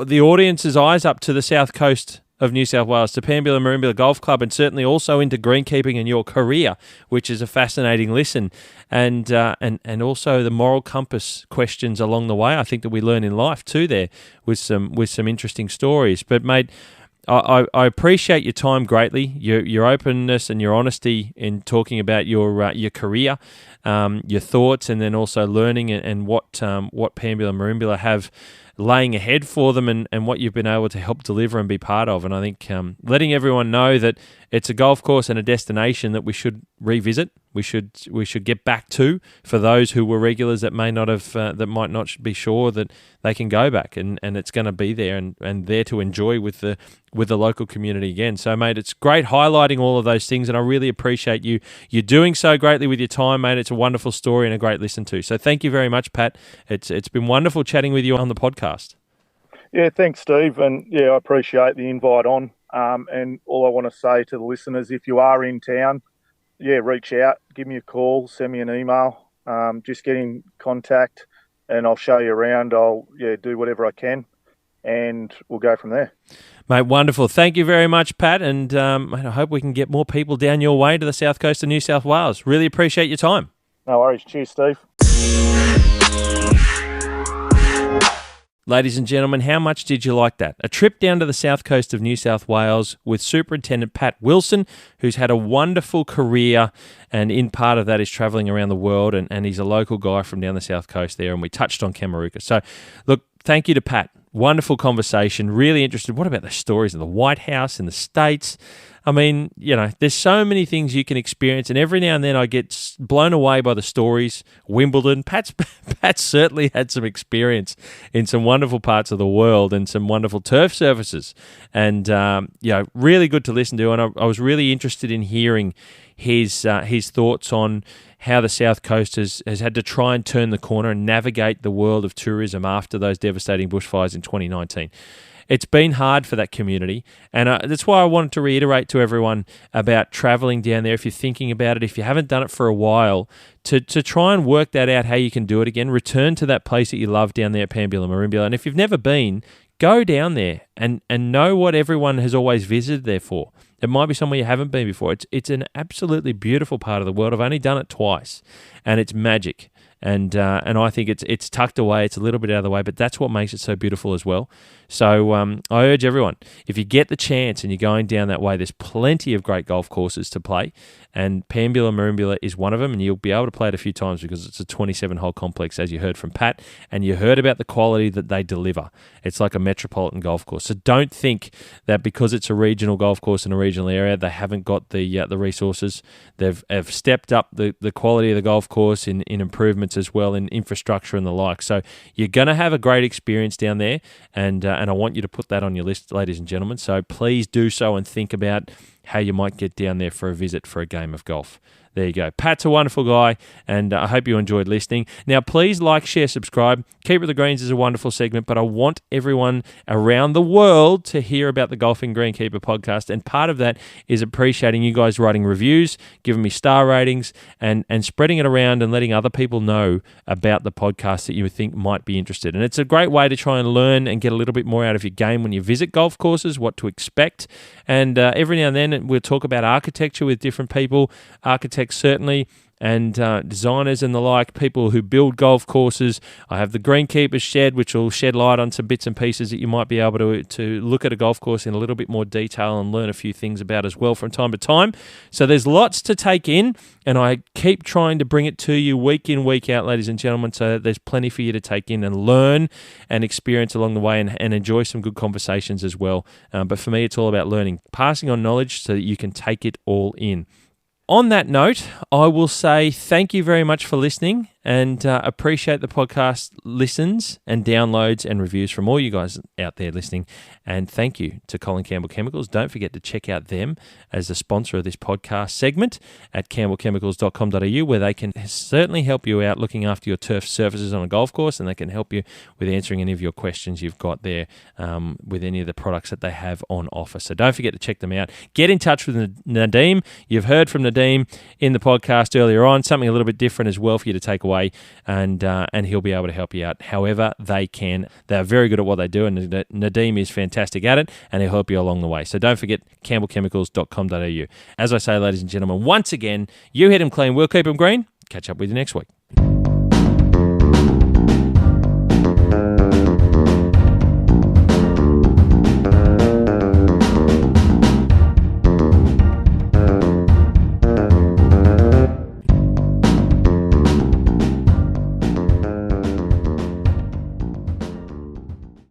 the audience's eyes up to the South Coast of New South Wales, to Pambula Merimbula Golf Club, and certainly also into greenkeeping and your career, which is a fascinating listen, and also the moral compass questions along the way. I think that we learn in life too there with some interesting stories. But mate, I appreciate your time greatly, your openness and your honesty in talking about your career, your thoughts, and then also learning and what Pambula Merimbula have laying ahead for them, and what you've been able to help deliver and be part of. And I think letting everyone know that it's a golf course and a destination that we should revisit, we should get back to, for those who were regulars that may not have that might not be sure that they can go back, and it's going to be there and there to enjoy with the local community again. So mate, it's great highlighting all of those things, and I really appreciate you doing so greatly with your time, mate. It's a wonderful story and a great listen to. So thank you very much, Pat. It's been wonderful chatting with you on the podcast. Yeah, thanks, Steve. And yeah, I appreciate the invite on. And all I want to say to the listeners, if you are in town, reach out, give me a call, send me an email, just get in contact and I'll show you around. I'll do whatever I can and we'll go from there. Mate, wonderful. Thank you very much, Pat. And I hope we can get more people down your way to the South Coast of New South Wales. Really appreciate your time. No worries. Cheers, Steve. Ladies and gentlemen, how much did you like that? A trip down to the South Coast of New South Wales with Superintendent Pat Wilson, who's had a wonderful career, and in part of that is travelling around the world, and he's a local guy from down the South Coast there, and we touched on Kamarooka. So, look, thank you to Pat. Wonderful conversation. Really interested. What about the stories in the White House in the States? I mean, there's so many things you can experience, and every now and then I get blown away by the stories. Wimbledon, Pat certainly had some experience in some wonderful parts of the world and some wonderful turf surfaces, and really good to listen to. And I was really interested in hearing his thoughts on how the South Coast has had to try and turn the corner and navigate the world of tourism after those devastating bushfires in 2019. It's been hard for that community, and that's why I wanted to reiterate to everyone about travelling down there. If you're thinking about it, if you haven't done it for a while, to try and work that out, how you can do it again. Return to that place that you love down there at Pambula Merimbula, and if you've never been, go down there and know what everyone has always visited there for. It might be somewhere you haven't been before. It's an absolutely beautiful part of the world. I've only done it twice, and it's magic. And I think it's tucked away. It's a little bit out of the way, but that's what makes it so beautiful as well. So I urge everyone, if you get the chance and you're going down that way, there's plenty of great golf courses to play, and Pambula Merimbula is one of them, and you'll be able to play it a few times because it's a 27-hole complex, as you heard from Pat, and you heard about the quality that they deliver. It's like a metropolitan golf course. So don't think that because it's a regional golf course in a regional area, they haven't got the resources. They've stepped up the quality of the golf course in improvements as well, in infrastructure and the like. So you're going to have a great experience down there, and I want you to put that on your list, ladies and gentlemen. So please do so and think about how you might get down there for a visit for a game of golf. There you go. Pat's a wonderful guy, and I hope you enjoyed listening. Now, please like, share, subscribe. Keep It the Greens is a wonderful segment, but I want everyone around the world to hear about the Golfing Greenkeeper podcast, and part of that is appreciating you guys writing reviews, giving me star ratings, and spreading it around and letting other people know about the podcast that you think might be interested. And it's a great way to try and learn and get a little bit more out of your game when you visit golf courses, what to expect, and every now and then and we'll talk about architecture with different people, architects certainly, and designers and the like, people who build golf courses. I have the Greenkeeper shed, which will shed light on some bits and pieces that you might be able to look at a golf course in a little bit more detail and learn a few things about as well from time to time. So there's lots to take in, and I keep trying to bring it to you week in, week out, ladies and gentlemen, so there's plenty for you to take in and learn and experience along the way, and enjoy some good conversations as well. But for me, it's all about learning, passing on knowledge so that you can take it all in. On that note, I will say thank you very much for listening, and appreciate the podcast listens and downloads and reviews from all you guys out there listening. And thank you to Colin Campbell Chemicals. Don't forget to check out them as the sponsor of this podcast segment at campbellchemicals.com.au, where they can certainly help you out looking after your turf surfaces on a golf course, and they can help you with answering any of your questions you've got there with any of the products that they have on offer. So don't forget to check them out. Get in touch with Nadeem. You've heard from Nadeem in the podcast earlier on, something a little bit different as well for you to take away, and he'll be able to help you out however they can. They're very good at what they do, and Nadeem is fantastic at it, and he'll help you along the way. So don't forget campbellchemicals.com.au. As I say, ladies and gentlemen, once again, you hit them clean, we'll keep them green. Catch up with you next week.